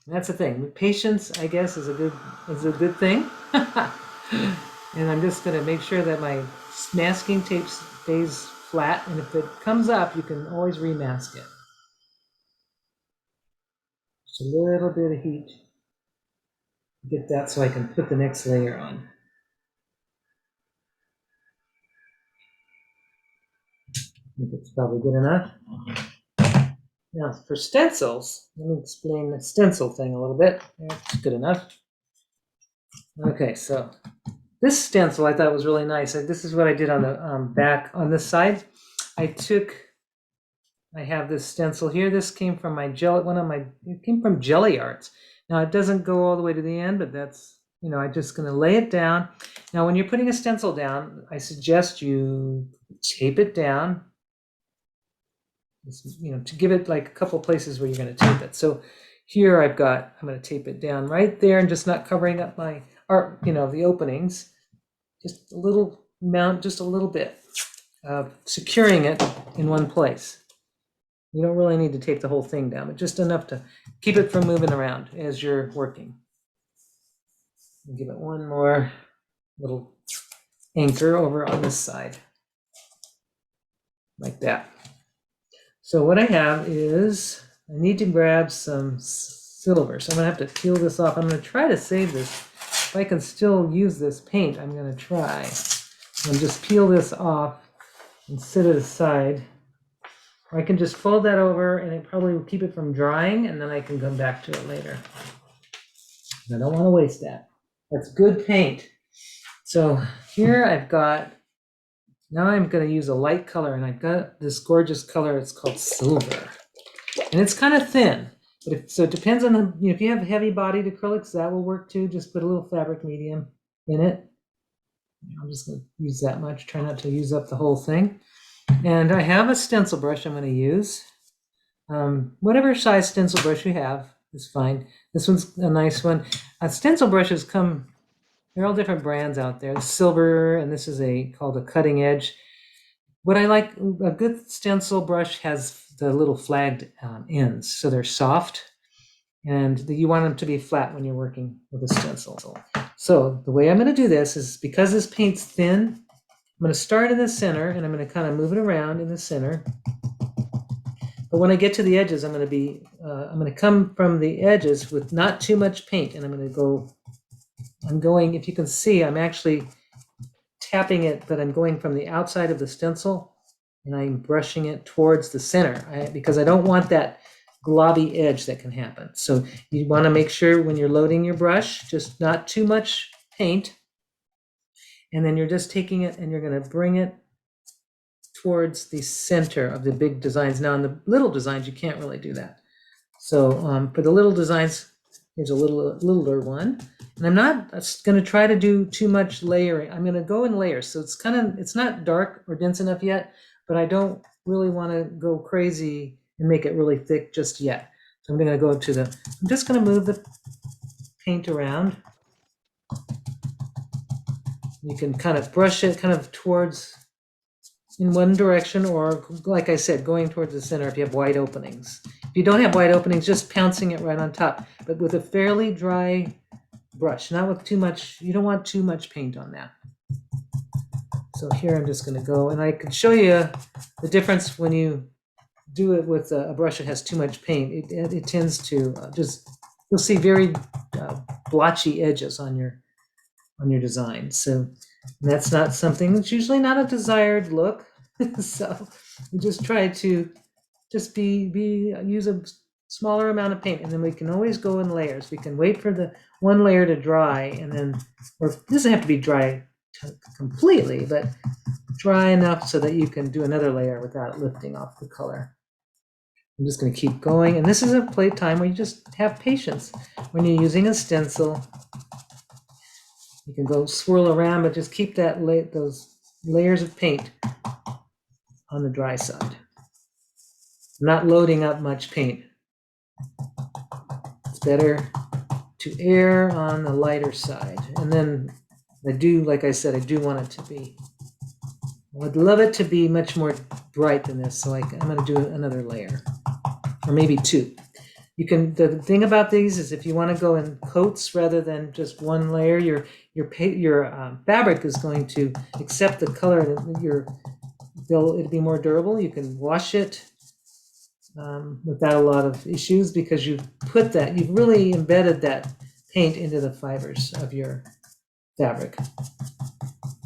that's the thing. Patience, I guess, is a good thing. And I'm just going to make sure that my masking tape stays flat. And if it comes up, you can always remask it. Just a little bit of heat. Get that so I can put the next layer on. I think it's probably good enough. Now for stencils, let me explain the stencil thing a little bit. That's good enough. Okay, so this stencil I thought was really nice. This is what I did on the back on this side. I have this stencil here. This came from it came from Jelly Arts. Now it doesn't go all the way to the end, but that's, I'm just going to lay it down. Now when you're putting a stencil down, I suggest you tape it down. to give it like a couple places where you're going to tape it. So here I'm going to tape it down right there and just not covering up my art, the openings, just a little amount, just a little bit of securing it in one place. You don't really need to tape the whole thing down, but just enough to keep it from moving around as you're working. And give it one more little anchor over on this side, like that. So what I have is, I need to grab some silver. So I'm gonna have to peel this off. I'm gonna try to save this. If I can still use this paint, I'm gonna try. And just peel this off and set it aside. Or I can just fold that over and it probably will keep it from drying, and then I can come back to it later. I don't want to waste that. That's good paint. So here I've got, now I'm going to use a light color, and I've got this gorgeous color. It's called silver, and it's kind of thin. But so it depends on the, if you have heavy bodied acrylics, that will work too. Just put a little fabric medium in it. I'm just going to use that much. Try not to use up the whole thing. And I have a stencil brush I'm going to use. Whatever size stencil brush you have is fine. This one's a nice one. Stencil brushes come, they're all different brands out there. Silver, and this is called a cutting edge. What I like, a good stencil brush has the little flagged ends, so they're soft, and you want them to be flat when you're working with a stencil. So the way I'm going to do this is, because this paint's thin, I'm going to start in the center, and I'm going to kind of move it around in the center. But when I get to the edges, I'm going to come from the edges with not too much paint, and I'm going, if you can see, I'm actually tapping it, but I'm going from the outside of the stencil, and I'm brushing it towards the center, because I don't want that globby edge that can happen. So you want to make sure when you're loading your brush, just not too much paint. And then you're just taking it and you're going to bring it towards the center of the big designs. Now in the little designs, you can't really do that. So for the little designs, here's a littler one. And I'm not going to try to do too much layering. I'm going to go in layers. So it's not dark or dense enough yet, but I don't really want to go crazy and make it really thick just yet. So I'm going to go I'm just going to move the paint around. You can kind of brush it kind of towards in one direction, or like I said, going towards the center if you have wide openings. If you don't have wide openings, just pouncing it right on top, but with a fairly dry brush, not with too much. You don't want too much paint on that. So here I'm just going to go, and I can show you the difference when you do it with a brush that has too much paint. It tends to you'll see very blotchy edges on your design. So that's not something, that's usually not a desired look. So we just try to just use a smaller amount of paint, and then we can always go in layers. We can wait for the one layer to dry, and then, or it doesn't have to be dry completely, but dry enough so that you can do another layer without lifting off the color. I'm just going to keep going, and this is a time where you just have patience when you're using a stencil. You can go swirl around, but just keep those layers of paint on the dry side. Not loading up much paint. It's better to err on the lighter side. And then like I said, I do want it to be, I would love it to be much more bright than this. So I'm going to do another layer, or maybe two. The thing about these is, if you want to go in coats rather than just one layer, your fabric is going to accept the color, and it'll be more durable. You can wash it without a lot of issues, because you've really embedded that paint into the fibers of your fabric.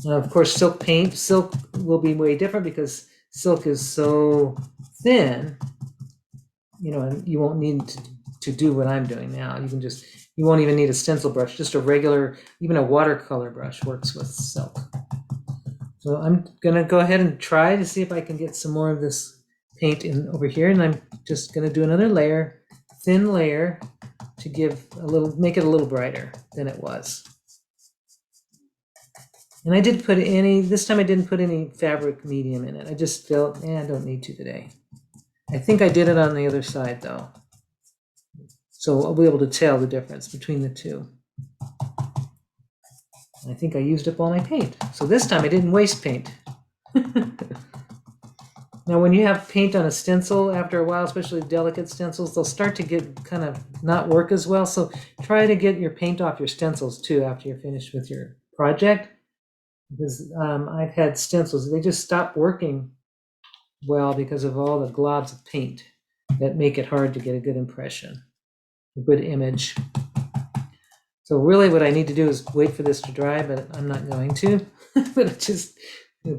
Now, of course, silk will be way different, because silk is so thin. And you won't need to do what I'm doing now. You won't even need a stencil brush. Just a regular, even a watercolor brush works with silk. So I'm gonna go ahead and try to see if I can get some more of this paint in over here, and I'm just gonna do another layer, thin layer, to make it a little brighter than it was. And this time I didn't put any fabric medium in it. I just felt, I don't need to today. I think I did it on the other side though. So I'll be able to tell the difference between the two. I think I used up all my paint. So this time I didn't waste paint. Now when you have paint on a stencil, after a while, especially delicate stencils, they'll start to get kind of not work as well. So try to get your paint off your stencils too after you're finished with your project. Because I've had stencils, they just stop working well because of all the globs of paint that make it hard to get a good impression, a good image. So really what I need to do is wait for this to dry, but I'm not going to. But just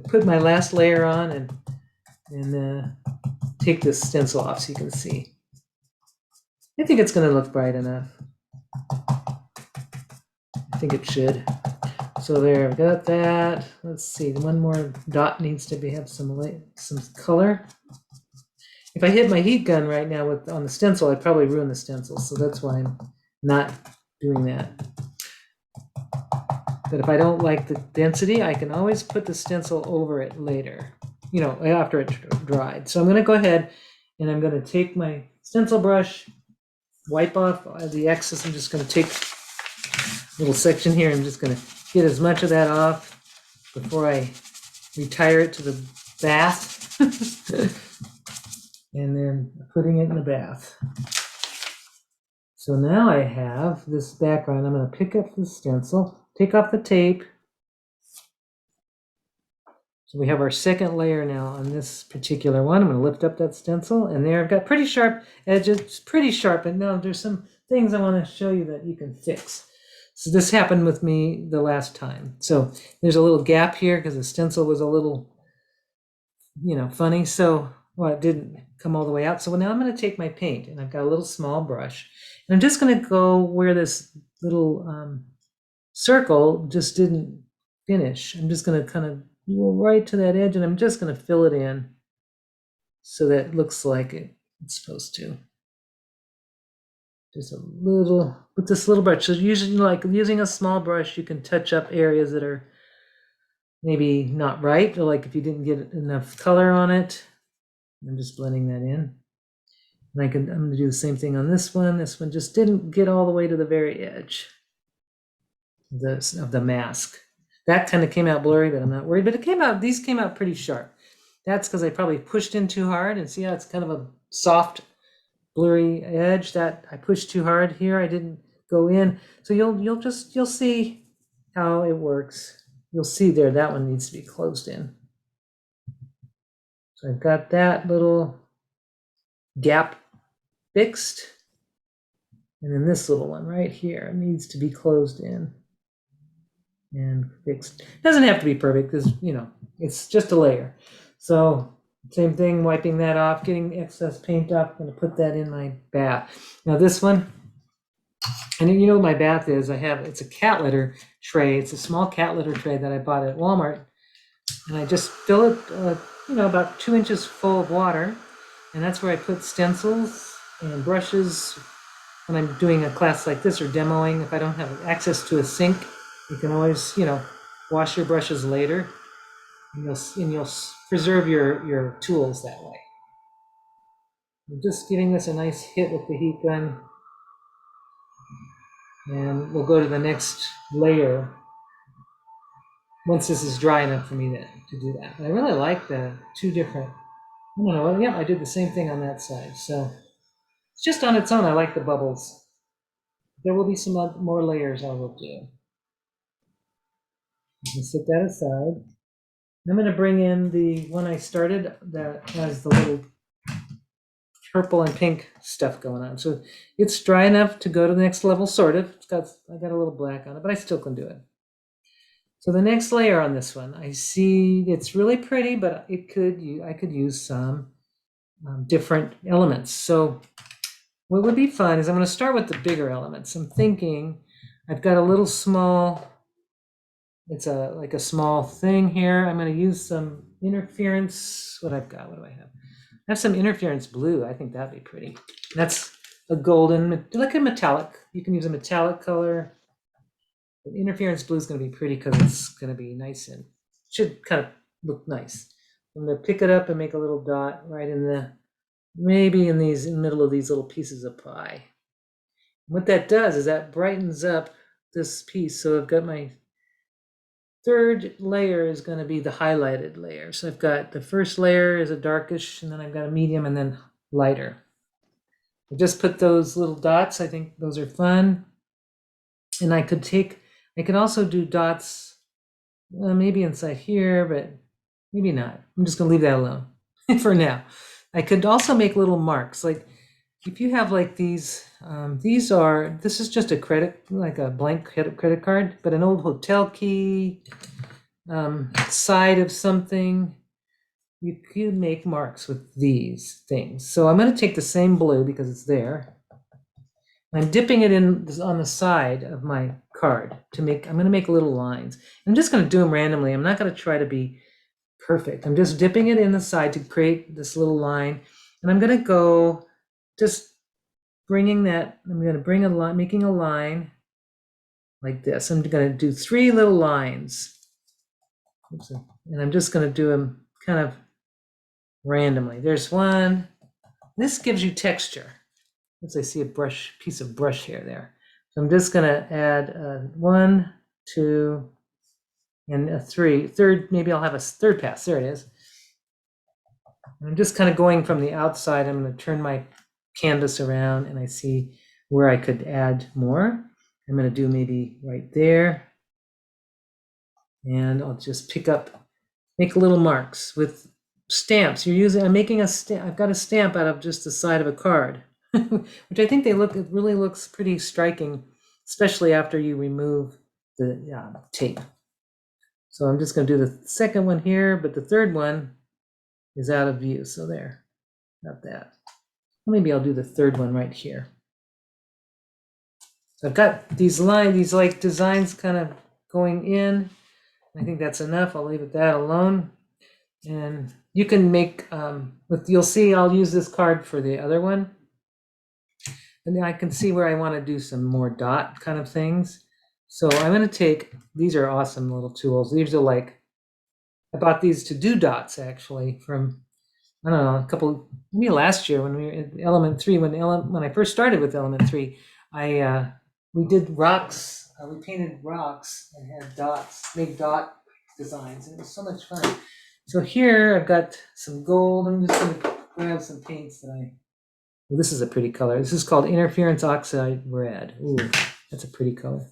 put my last layer on and take this stencil off so you can see. I think it's going to look bright enough. I think it should. So there, I've got that. Let's see, one more dot needs to have some color. If I hit my heat gun right now on the stencil, I'd probably ruin the stencil. So that's why I'm not doing that. But if I don't like the density, I can always put the stencil over it later, you know, after it dried. So I'm going to go ahead and I'm going to take my stencil brush, wipe off the excess. I'm just going to take a little section here. I'm just going to get as much of that off before I retire it to the bath. And then putting it in the bath. So now I have this background. I'm going to pick up the stencil, take off the tape. So we have our second layer now on this particular one. I'm going to lift up that stencil, and there I've got pretty sharp edges, pretty sharp. And now there's some things I want to show you that you can fix. So this happened with me the last time. So there's a little gap here because the stencil was a little, you know, funny. So, well, it didn't come all the way out. So now I'm going to take my paint, and I've got a little small brush. And I'm just going to go where this little circle just didn't finish. I'm just going to kind of go right to that edge, and I'm just going to fill it in so that it looks like it's supposed to. Just a little, with this little brush. So usually, like using a small brush, you can touch up areas that are maybe not right, or like if you didn't get enough color on it. I'm just blending that in. And I'm going to do the same thing on this one. This one just didn't get all the way to the very edge of the mask. That kind of came out blurry, but I'm not worried. But it came out, these came out pretty sharp. That's because I probably pushed in too hard, and see how it's kind of a soft, blurry edge that I pushed too hard here. I didn't go in. So you'll see how it works. You'll see there, that one needs to be closed in. So I've got that little gap fixed. And then this little one right here needs to be closed in and fixed. It doesn't have to be perfect because, you know, it's just a layer. So same thing, wiping that off, getting excess paint up. I'm going to put that in my bath. Now this one, and you know what my bath is, it's a cat litter tray. It's a small cat litter tray that I bought at Walmart. And I just fill it, you know, about 2 inches full of water. And that's where I put stencils and brushes when I'm doing a class like this or demoing. If I don't have access to a sink, you can always, you know, wash your brushes later, and you'll preserve your tools that way. I'm just giving this a nice hit with the heat gun, and we'll go to the next layer once this is dry enough for me to do that. But I really like the two different, I don't know, yeah, I did the same thing on that side. So it's just on its own, I like the bubbles. There will be some more layers I will do. You can set that aside. I'm going to bring in the one I started that has the little purple and pink stuff going on. So it's dry enough to go to the next level, sort of. I got a little black on it, but I still can do it. So the next layer on this one, I see it's really pretty, but I could use some different elements. So what would be fun is I'm going to start with the bigger elements. I'm thinking I've got a little small, it's like a small thing here. I'm going to use some interference. What do I have? I have some interference blue. I think that'd be pretty. That's a golden, like a metallic. You can use a metallic color. But interference blue is going to be pretty because it's going to be nice and should kind of look nice. I'm going to pick it up and make a little dot right in the maybe in the middle of these little pieces of pie. What that does is that brightens up this piece. So I've got my third layer is going to be the highlighted layer. So I've got the first layer is a darkish, and then I've got a medium, and then lighter. I just put those little dots. I think those are fun. And I could also do dots, maybe inside here, but maybe not. I'm just gonna leave that alone for now. I could also make little marks, like if you have like these this is just a credit, like a blank credit card, but an old hotel key, side of something. You could make marks with these things. So I'm going to take the same blue because it's there. I'm dipping it in on the side of my card I'm going to make little lines. I'm just going to do them randomly. I'm not going to try to be perfect. I'm just dipping it in the side to create this little line. And I'm going to go just I'm going to bring a line, making a line like this. I'm going to do 3 little lines. Oops. And I'm just going to do them kind of randomly. There's one. This gives you texture. As I see a piece of brush hair there. So I'm just going to add 1, 2, and a 3. Third, maybe I'll have a third pass. There it is. And I'm just kind of going from the outside. I'm going to turn my canvas around, and I see where I could add more. I'm going to do maybe right there. And I'll just make little marks with stamps. I'm making a stamp. I've got a stamp out of just the side of a card. Which I think it really looks pretty striking, especially after you remove the tape. So I'm just going to do the second one here, but the third one is out of view. So there, not that. Maybe I'll do the third one right here. So I've got these like designs kind of going in. I think that's enough. I'll leave it that alone. And you can make, you'll see I'll use this card for the other one. And I can see where I want to do some more dot kind of things. So I'm going to take, these are awesome little tools. These are I bought these to do dots actually from, I don't know, maybe last year when we were in Element 3, when I first started with Element 3, we did rocks, we painted rocks and had dots, made dot designs, and it was so much fun. So here I've got some gold. I'm just going to grab some paints well, this is a pretty color. This is called Interference Oxide Red. Ooh, that's a pretty color.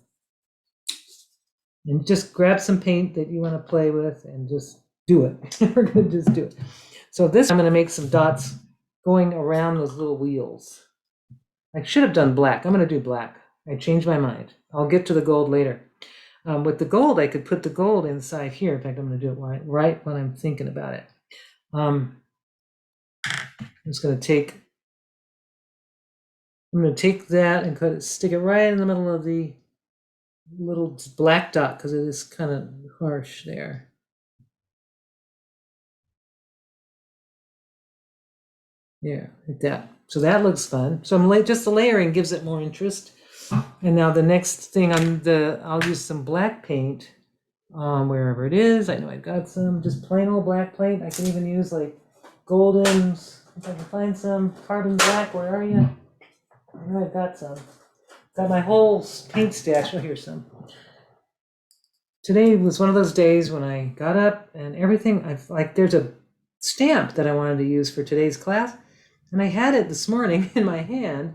And just grab some paint that you want to play with and just do it. We're going to just do it. So I'm going to make some dots going around those little wheels. I should have done black. I'm going to do black. I changed my mind. I'll get to the gold later. With the gold, I could put the gold inside here. In fact, I'm going to do it right when I'm thinking about it. I'm just going to take that and stick it right in the middle of the little black dot because it is kind of harsh there. Yeah, like that. So that looks fun. So just the layering gives it more interest. And now the next thing I'll use some black paint wherever it is. I know I've got some, just plain old black paint. I can even use like Goldens, if I can find some. Carbon black, where are you? I know I've got some. Got my whole paint stash. Oh, here's some. Today was one of those days when I got up and everything, there's a stamp that I wanted to use for today's class, and I had it this morning in my hand,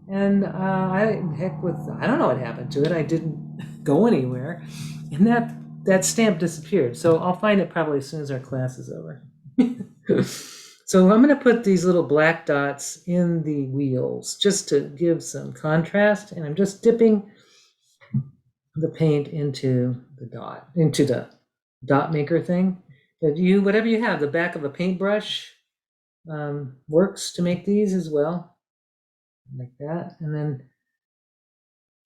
and I don't know what happened to it. I didn't go anywhere, and that stamp disappeared. So I'll find it probably as soon as our class is over. So I'm going to put these little black dots in the wheels just to give some contrast, and I'm just dipping the paint into the dot maker thing. But whatever you have, the back of a paintbrush works to make these as well, like that. And then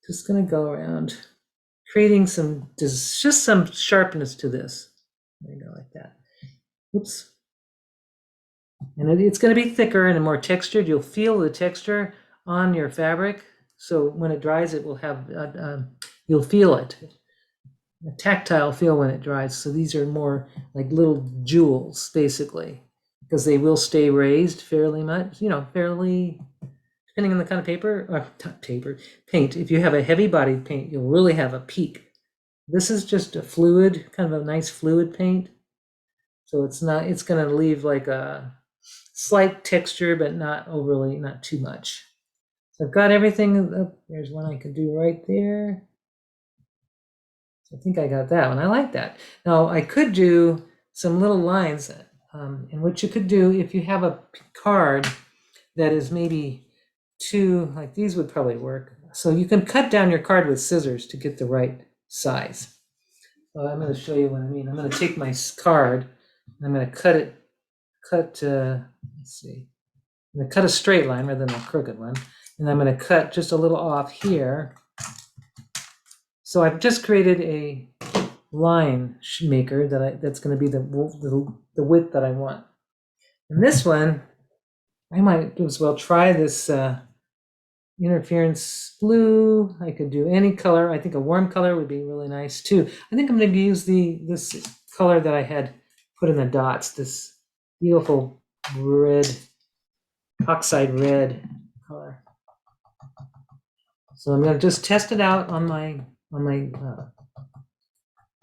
just going to go around creating just some sharpness to this. There you go, like that. Oops. And it's going to be thicker and more textured. You'll feel the texture on your fabric. So when it dries, it will have, you'll feel it, a tactile feel when it dries. So these are more like little jewels, basically, because they will stay raised fairly much, fairly, depending on the kind of paper, or not paper, paint. If you have a heavy bodied paint, you'll really have a peak. This is just a fluid, kind of a nice fluid paint. So it's going to leave like a slight texture, but not overly, not too much. So I've got everything. Oh, there's one I could do right there. So I think I got that one. I like that. Now I could do some little lines, and what you could do if you have a card that is maybe too, like these would probably work. So you can cut down your card with scissors to get the right size. So I'm going to show you what I mean. I'm going to take my card and I'm going to let's see. I'm going to cut a straight line rather than a crooked one. And I'm going to cut just a little off here. So I've just created a line maker that's going to be the width that I want. And this one, I might as well try this interference blue. I could do any color. I think a warm color would be really nice too. I think I'm going to use this color that I had put in the dots, this beautiful red, oxide red color. So I'm going to just test it out on my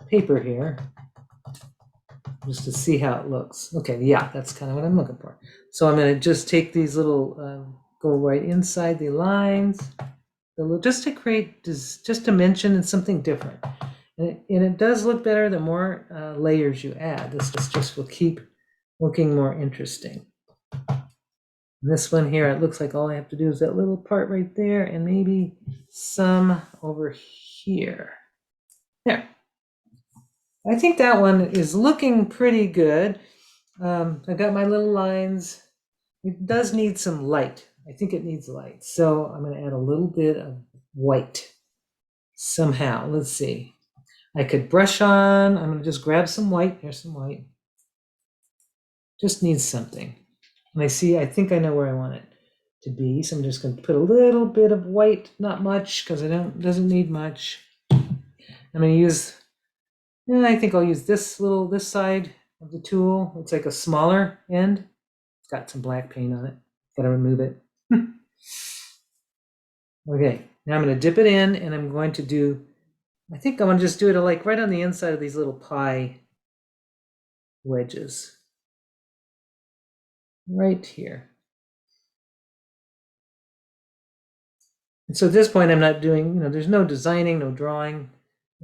paper here, just to see how it looks. Okay, yeah, that's kind of what I'm looking for. So I'm going to just take these little, go right inside the lines, just to create, just to mention something different. And it does look better the more layers you add. This just will keep looking more interesting. And this one here, it looks like all I have to do is that little part right there and maybe some over here. There. I think that one is looking pretty good. I've got my little lines. It does need some light. I think it needs light. So I'm going to add a little bit of white somehow. Let's see. I could brush on. I'm going to just grab some white. There's some white. Just needs something. And I think I know where I want it to be. So I'm just going to put a little bit of white, not much, because it doesn't need much. I'm going to use, I think I'll use this side of the tool. It's like a smaller end. It's got some black paint on it. Got to remove it. Okay, now I'm going to dip it in, and I'm going to do, I think I'm going to just do it like right on the inside of these little pie wedges. Right here. And so at this point, I'm not doing, there's no designing, no drawing.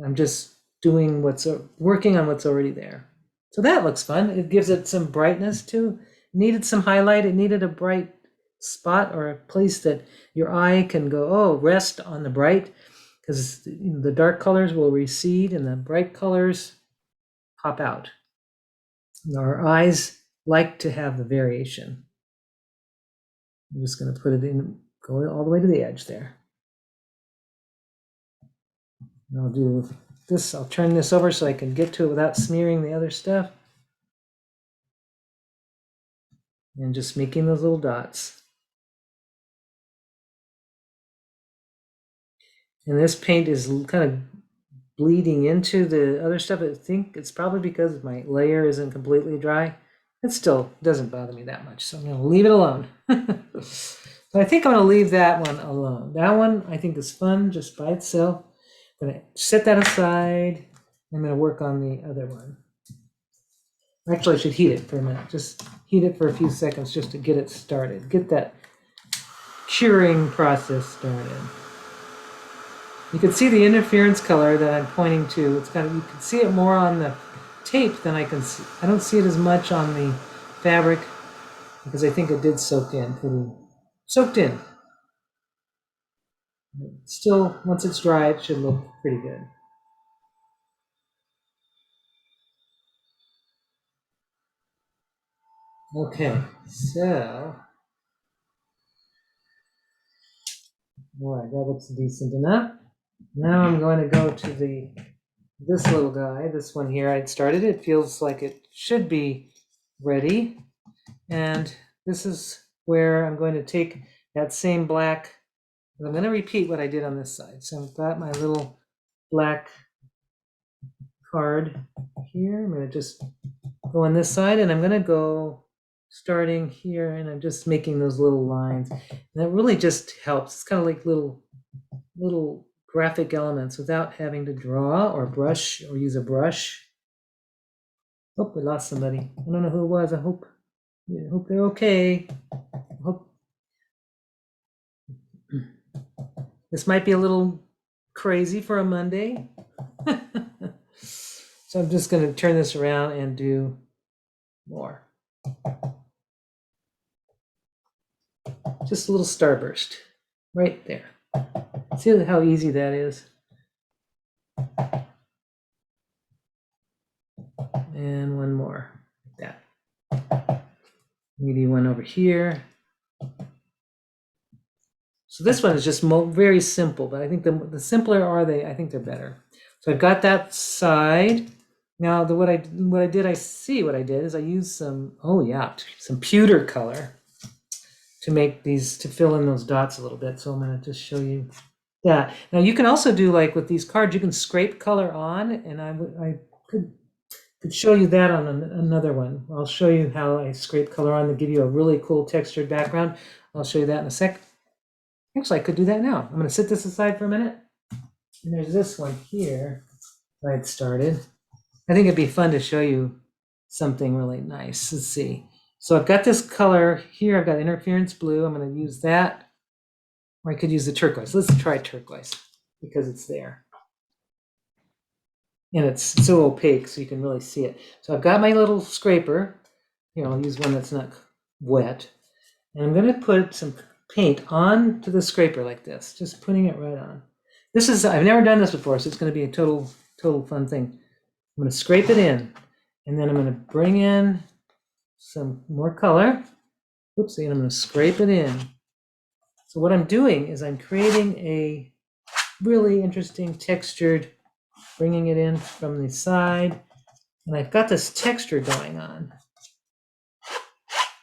I'm just doing working on what's already there. So that looks fun. It gives it some brightness too. It needed some highlight. It needed a bright spot or a place that your eye can go, rest on the bright, because the dark colors will recede and the bright colors pop out. Our eyes like to have the variation. I'm just going to put it in, go all the way to the edge there. And I'll do this, I'll turn this over so I can get to it without smearing the other stuff. And just making those little dots. And this paint is kind of bleeding into the other stuff. I think it's probably because my layer isn't completely dry. It still doesn't bother me that much, so I'm going to leave it alone. So I think I'm going to leave that one alone. That one I think is fun just by itself. I'm going to set that aside. I'm going to work on the other one. Actually, I should heat it for a minute. Just heat it for a few seconds just to get it started. Get that curing process started. You can see the interference color that I'm pointing to. It's kind of, you can see it more on the tape than I can see. I don't see it as much on the fabric because I think it did soak in. Still, once it's dry, it should look pretty good. Okay, so all right, that looks decent enough. Now I'm going to go to this little guy, this one here. I'd started. It feels like it should be ready, and this is where I'm going to take that same black. I'm going to repeat what I did on this side. So I've got my little black card here. I'm going to just go on this side, and I'm going to go starting here, and I'm just making those little lines. And that really just helps. It's kind of like little graphic elements without having to draw or brush or use a brush. Oh, we lost somebody. I don't know who it was. I hope they're okay. I hope this might be a little crazy for a Monday. So I'm just going to turn this around and do more. Just a little starburst right there. See how easy that is? And one more, like that. Maybe one over here. So this one is just very simple, but I think the simpler are they, I think they're better. So I've got that side. Now what I did is I used some pewter color to make these, to fill in those dots a little bit. So I'm going to just show you that. Now you can also do, like with these cards, you can scrape color on, and I could show you that on another one. I'll show you how I scrape color on to give you a really cool textured background. I'll show you that in a sec. Actually, I could do that now. I'm going to set this aside for a minute. And there's this one here that I'd started. I think it'd be fun to show you something really nice. Let's see. So I've got this color here. I've got interference blue. I'm going to use that. Or I could use the turquoise. Let's try turquoise because it's there. And it's so opaque so you can really see it. So I've got my little scraper. I'll use one that's not wet. And I'm going to put some paint onto the scraper like this, just putting it right on. I've never done this before, so it's going to be a total fun thing. I'm going to scrape it in, and then I'm going to bring in some more color. Oopsie, and I'm going to scrape it in. So what I'm doing is I'm creating a really interesting textured, bringing it in from the side, and I've got this texture going on,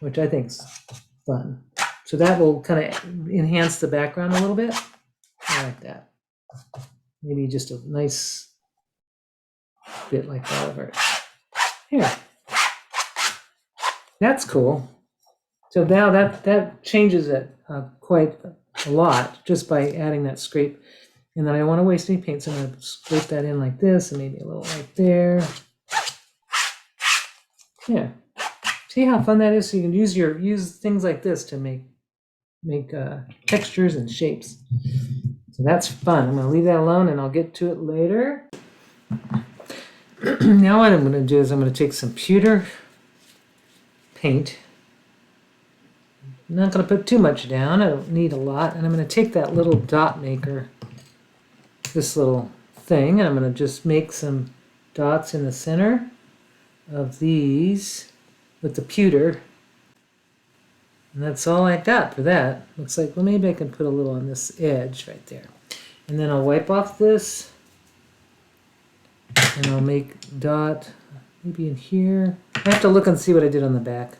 which I think is fun. So that will kind of enhance the background a little bit. I like that. Maybe just a nice bit like that over it. Here. That's cool. So now that changes it quite a lot just by adding that scrape. And then I don't want to waste any paint, so I'm going to scrape that in like this, and maybe a little right there. Yeah. See how fun that is? So you can use things like this to make textures and shapes. So that's fun. I'm going to leave that alone, and I'll get to it later. Now what I'm going to do is I'm going to take some pewter paint. I'm not going to put too much down. I don't need a lot. And I'm going to take that little dot maker, this little thing, and I'm going to just make some dots in the center of these with the pewter. And that's all I got for that. Looks like, well, maybe I can put a little on this edge right there. And then I'll wipe off this, and I'll make dot maybe in here. I have to look and see what I did on the back.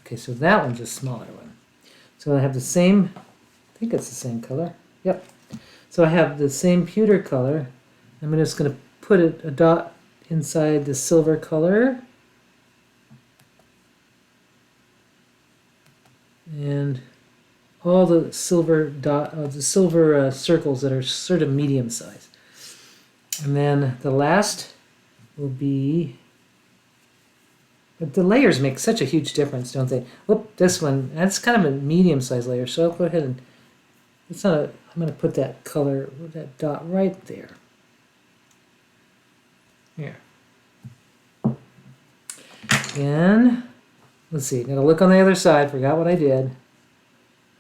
Okay, so that one's a smaller one. So I have the same, I think it's the same color. Yep. So I have the same pewter color. I'm just going to put a dot inside the silver color. And all the silver circles that are sort of medium size. And then the last will be, but the layers make such a huge difference, don't they? Whoop, this one, that's kind of a medium sized layer, so I'll go ahead and, I'm going to put that color, that dot right there. Here. And let's see, gotta look on the other side, forgot what I did.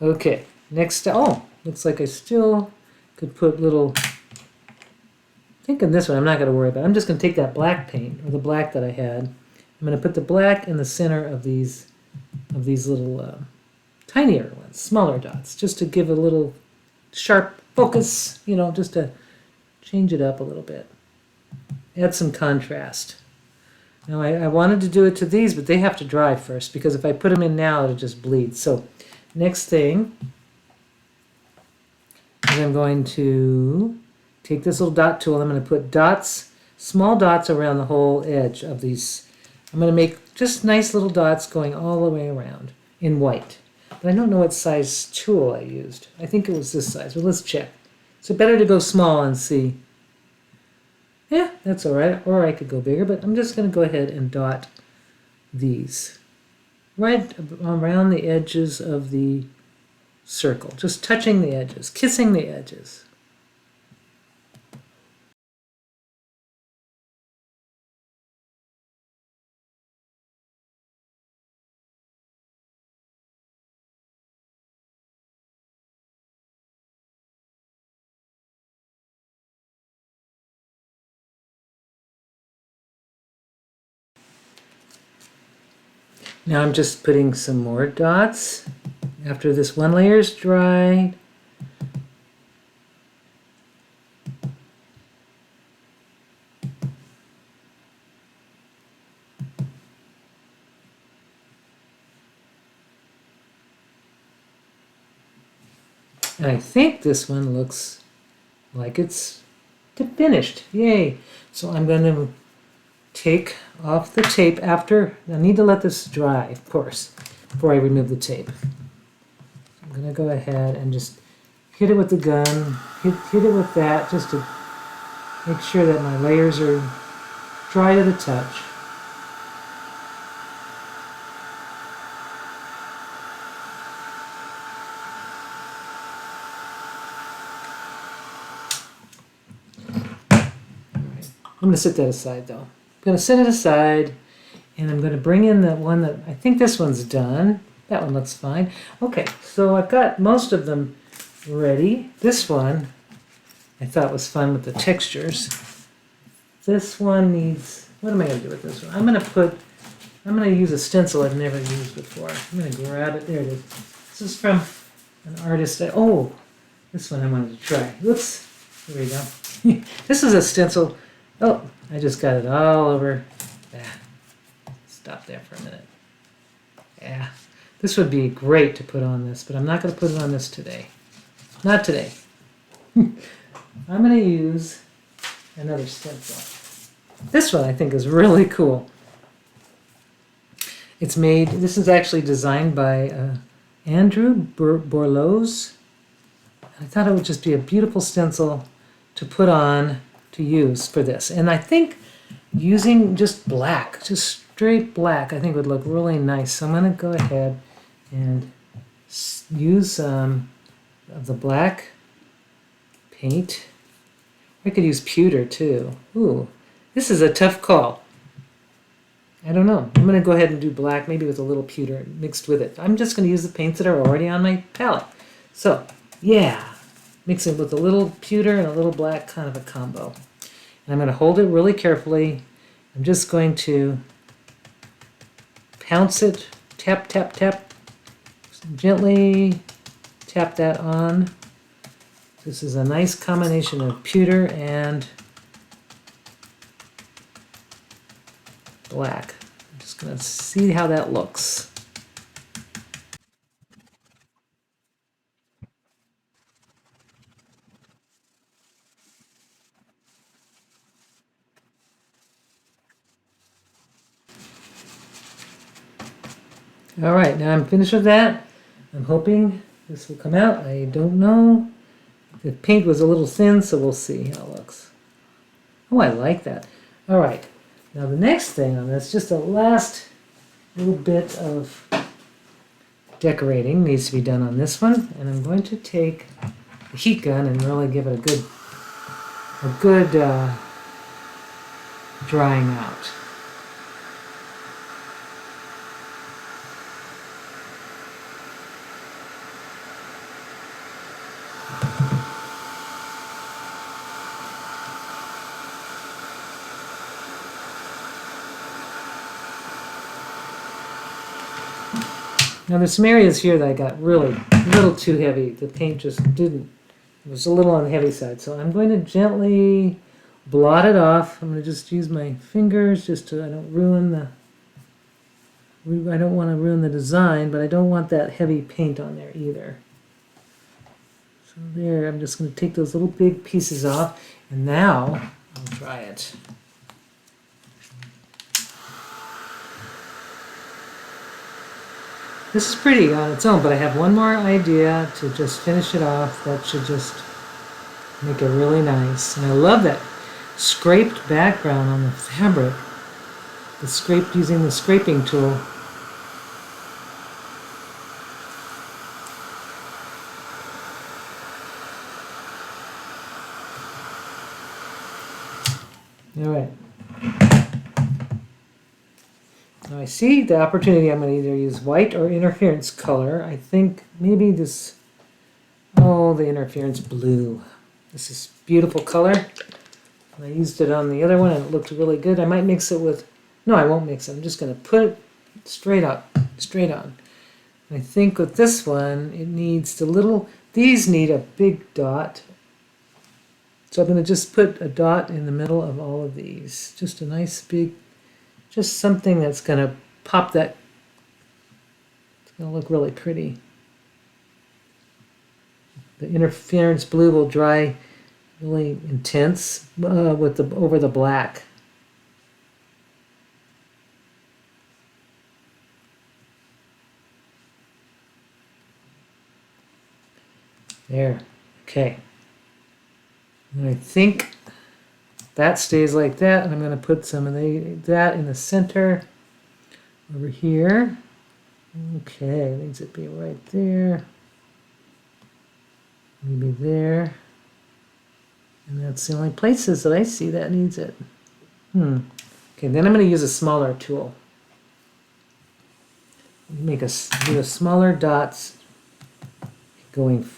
Okay, next, looks like I still could put little, I think in this one I'm not gonna worry about it. I'm just gonna take that black paint, or the black that I had. I'm gonna put the black in the center of these little tinier ones, smaller dots, just to give a little sharp focus, just to change it up a little bit. Add some contrast. Now I wanted to do it to these, but they have to dry first, because if I put them in now, it'll just bleed. So next thing is I'm going to take this little dot tool. I'm going to put dots, small dots around the whole edge of these. I'm going to make just nice little dots going all the way around in white. But I don't know what size tool I used. I think it was this size, but let's check. So better to go small and see. Yeah, that's all right. Or I could go bigger, but I'm just going to go ahead and dot these right around the edges of the circle, just touching the edges, kissing the edges. Now I'm just putting some more dots after this one layer is dried. And I think this one looks like it's finished. Yay! So I'm going to take off the tape after. I need to let this dry, of course, before I remove the tape. I'm going to go ahead and just hit it with the gun, hit it with that, just to make sure that my layers are dry to the touch. I'm going to set that aside though. I'm going to set it aside and I'm going to bring in the one that, I think this one's done. That one looks fine. Okay, so I've got most of them ready. This one I thought was fun with the textures. This one needs, what am I going to do with this one? I'm going to use a stencil I've never used before. I'm going to grab it. There it is. This is from an artist. Oh, this one I wanted to try. Oops. Here we go. This is a stencil. Oh, I just got it all over. Stop there for a minute. Yeah, this would be great to put on this, but I'm not going to put it on this today. Not today. I'm going to use another stencil. This one I think is really cool. It's made, this is actually designed by Andrew Borlowes. I thought it would just be a beautiful stencil to put on to use for this. And I think using just black, just straight black, I think would look really nice. So I'm going to go ahead and use some of the black paint. I could use pewter too. Ooh, this is a tough call. I don't know. I'm going to go ahead and do black, maybe with a little pewter mixed with it. I'm just going to use the paints that are already on my palette. So, yeah, mix it with a little pewter and a little black, kind of a combo. And I'm going to hold it really carefully. I'm just going to pounce it, tap, tap, tap, gently tap that on. This is a nice combination of pewter and black. I'm just going to see how that looks. All right, now I'm finished with that. I'm hoping this will come out. I don't know. The paint was a little thin, so we'll see how it looks. Oh, I like that. All right, now the next thing on this, just a last little bit of decorating needs to be done on this one. And I'm going to take the heat gun and really give it a good drying out. Now there's some areas here that I got really a little too heavy. The paint just didn't, it was a little on the heavy side. So I'm going to gently blot it off. I'm going to just use my fingers just to, I don't want to ruin the design, but I don't want that heavy paint on there either. So there, I'm just going to take those little big pieces off, and now I'll dry it. This is pretty on its own, but I have one more idea to just finish it off that should just make it really nice. And I love that scraped background on the fabric. The scraped using the scraping tool. All right. Now I see the opportunity. I'm going to either use white or interference color. I think maybe this, oh, the interference blue. This is beautiful color. I used it on the other one and it looked really good. I might mix it with, no, I won't mix it. I'm just going to put it straight up, straight on. And I think with this one, it needs the little, these need a big dot. So I'm going to just put a dot in the middle of all of these. Just a nice big, just something that's going to pop that. It's going to look really pretty. The interference blue will dry really intense with the over the black. There. Okay. And I think that stays like that, and I'm going to put some of that in the center over here. Okay, it needs to be right there. Maybe there. And that's the only places that I see that needs it. Okay, then I'm going to use a smaller tool. Do a smaller dots going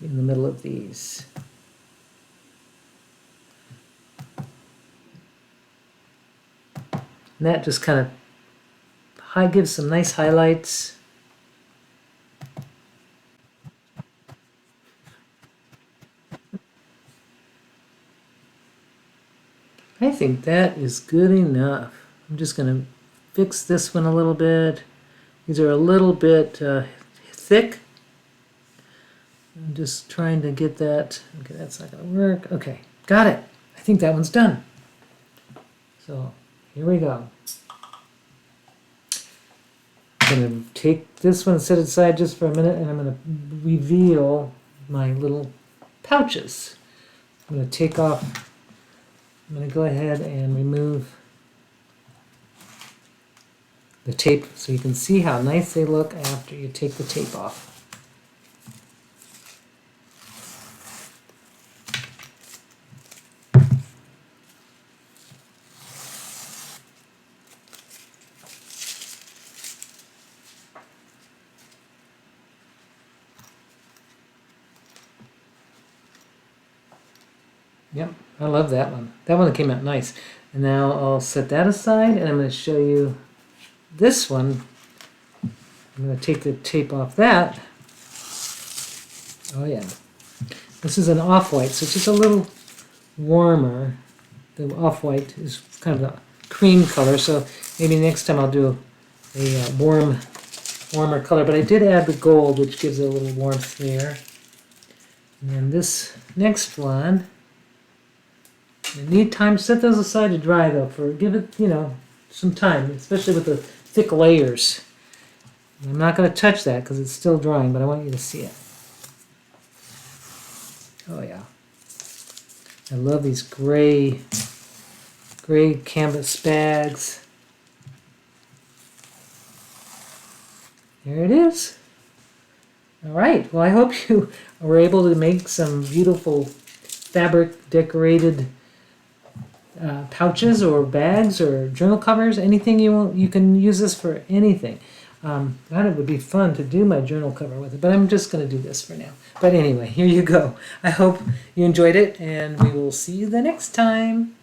in the middle of these. And that just kind of gives some nice highlights. I think that is good enough. I'm just going to fix this one a little bit. These are a little bit thick. I'm just trying to get that. Okay, that's not going to work. Okay, got it. I think that one's done. So here we go. I'm going to take this one, set it aside just for a minute, and I'm going to reveal my little pouches. I'm going to take off. I'm going to go ahead and remove the tape so you can see how nice they look after you take the tape off. Yep, I love that one. That one came out nice. And now I'll set that aside, and I'm going to show you this one. I'm going to take the tape off that. Oh yeah. This is an off-white, so it's just a little warmer. The off-white is kind of a cream color, so maybe next time I'll do a warmer color. But I did add the gold, which gives it a little warmth there. And then this next one, you need time to set those aside to dry though, give it, some time, especially with the thick layers. I'm not going to touch that because it's still drying, but I want you to see it. Oh yeah. I love these gray canvas bags. There it is. All right, well I hope you were able to make some beautiful fabric decorated pouches or bags or journal covers, anything you want. You can use this for anything. God, it would be fun to do my journal cover with it, but I'm just going to do this for now. But anyway, here you go. I hope you enjoyed it, and we will see you the next time.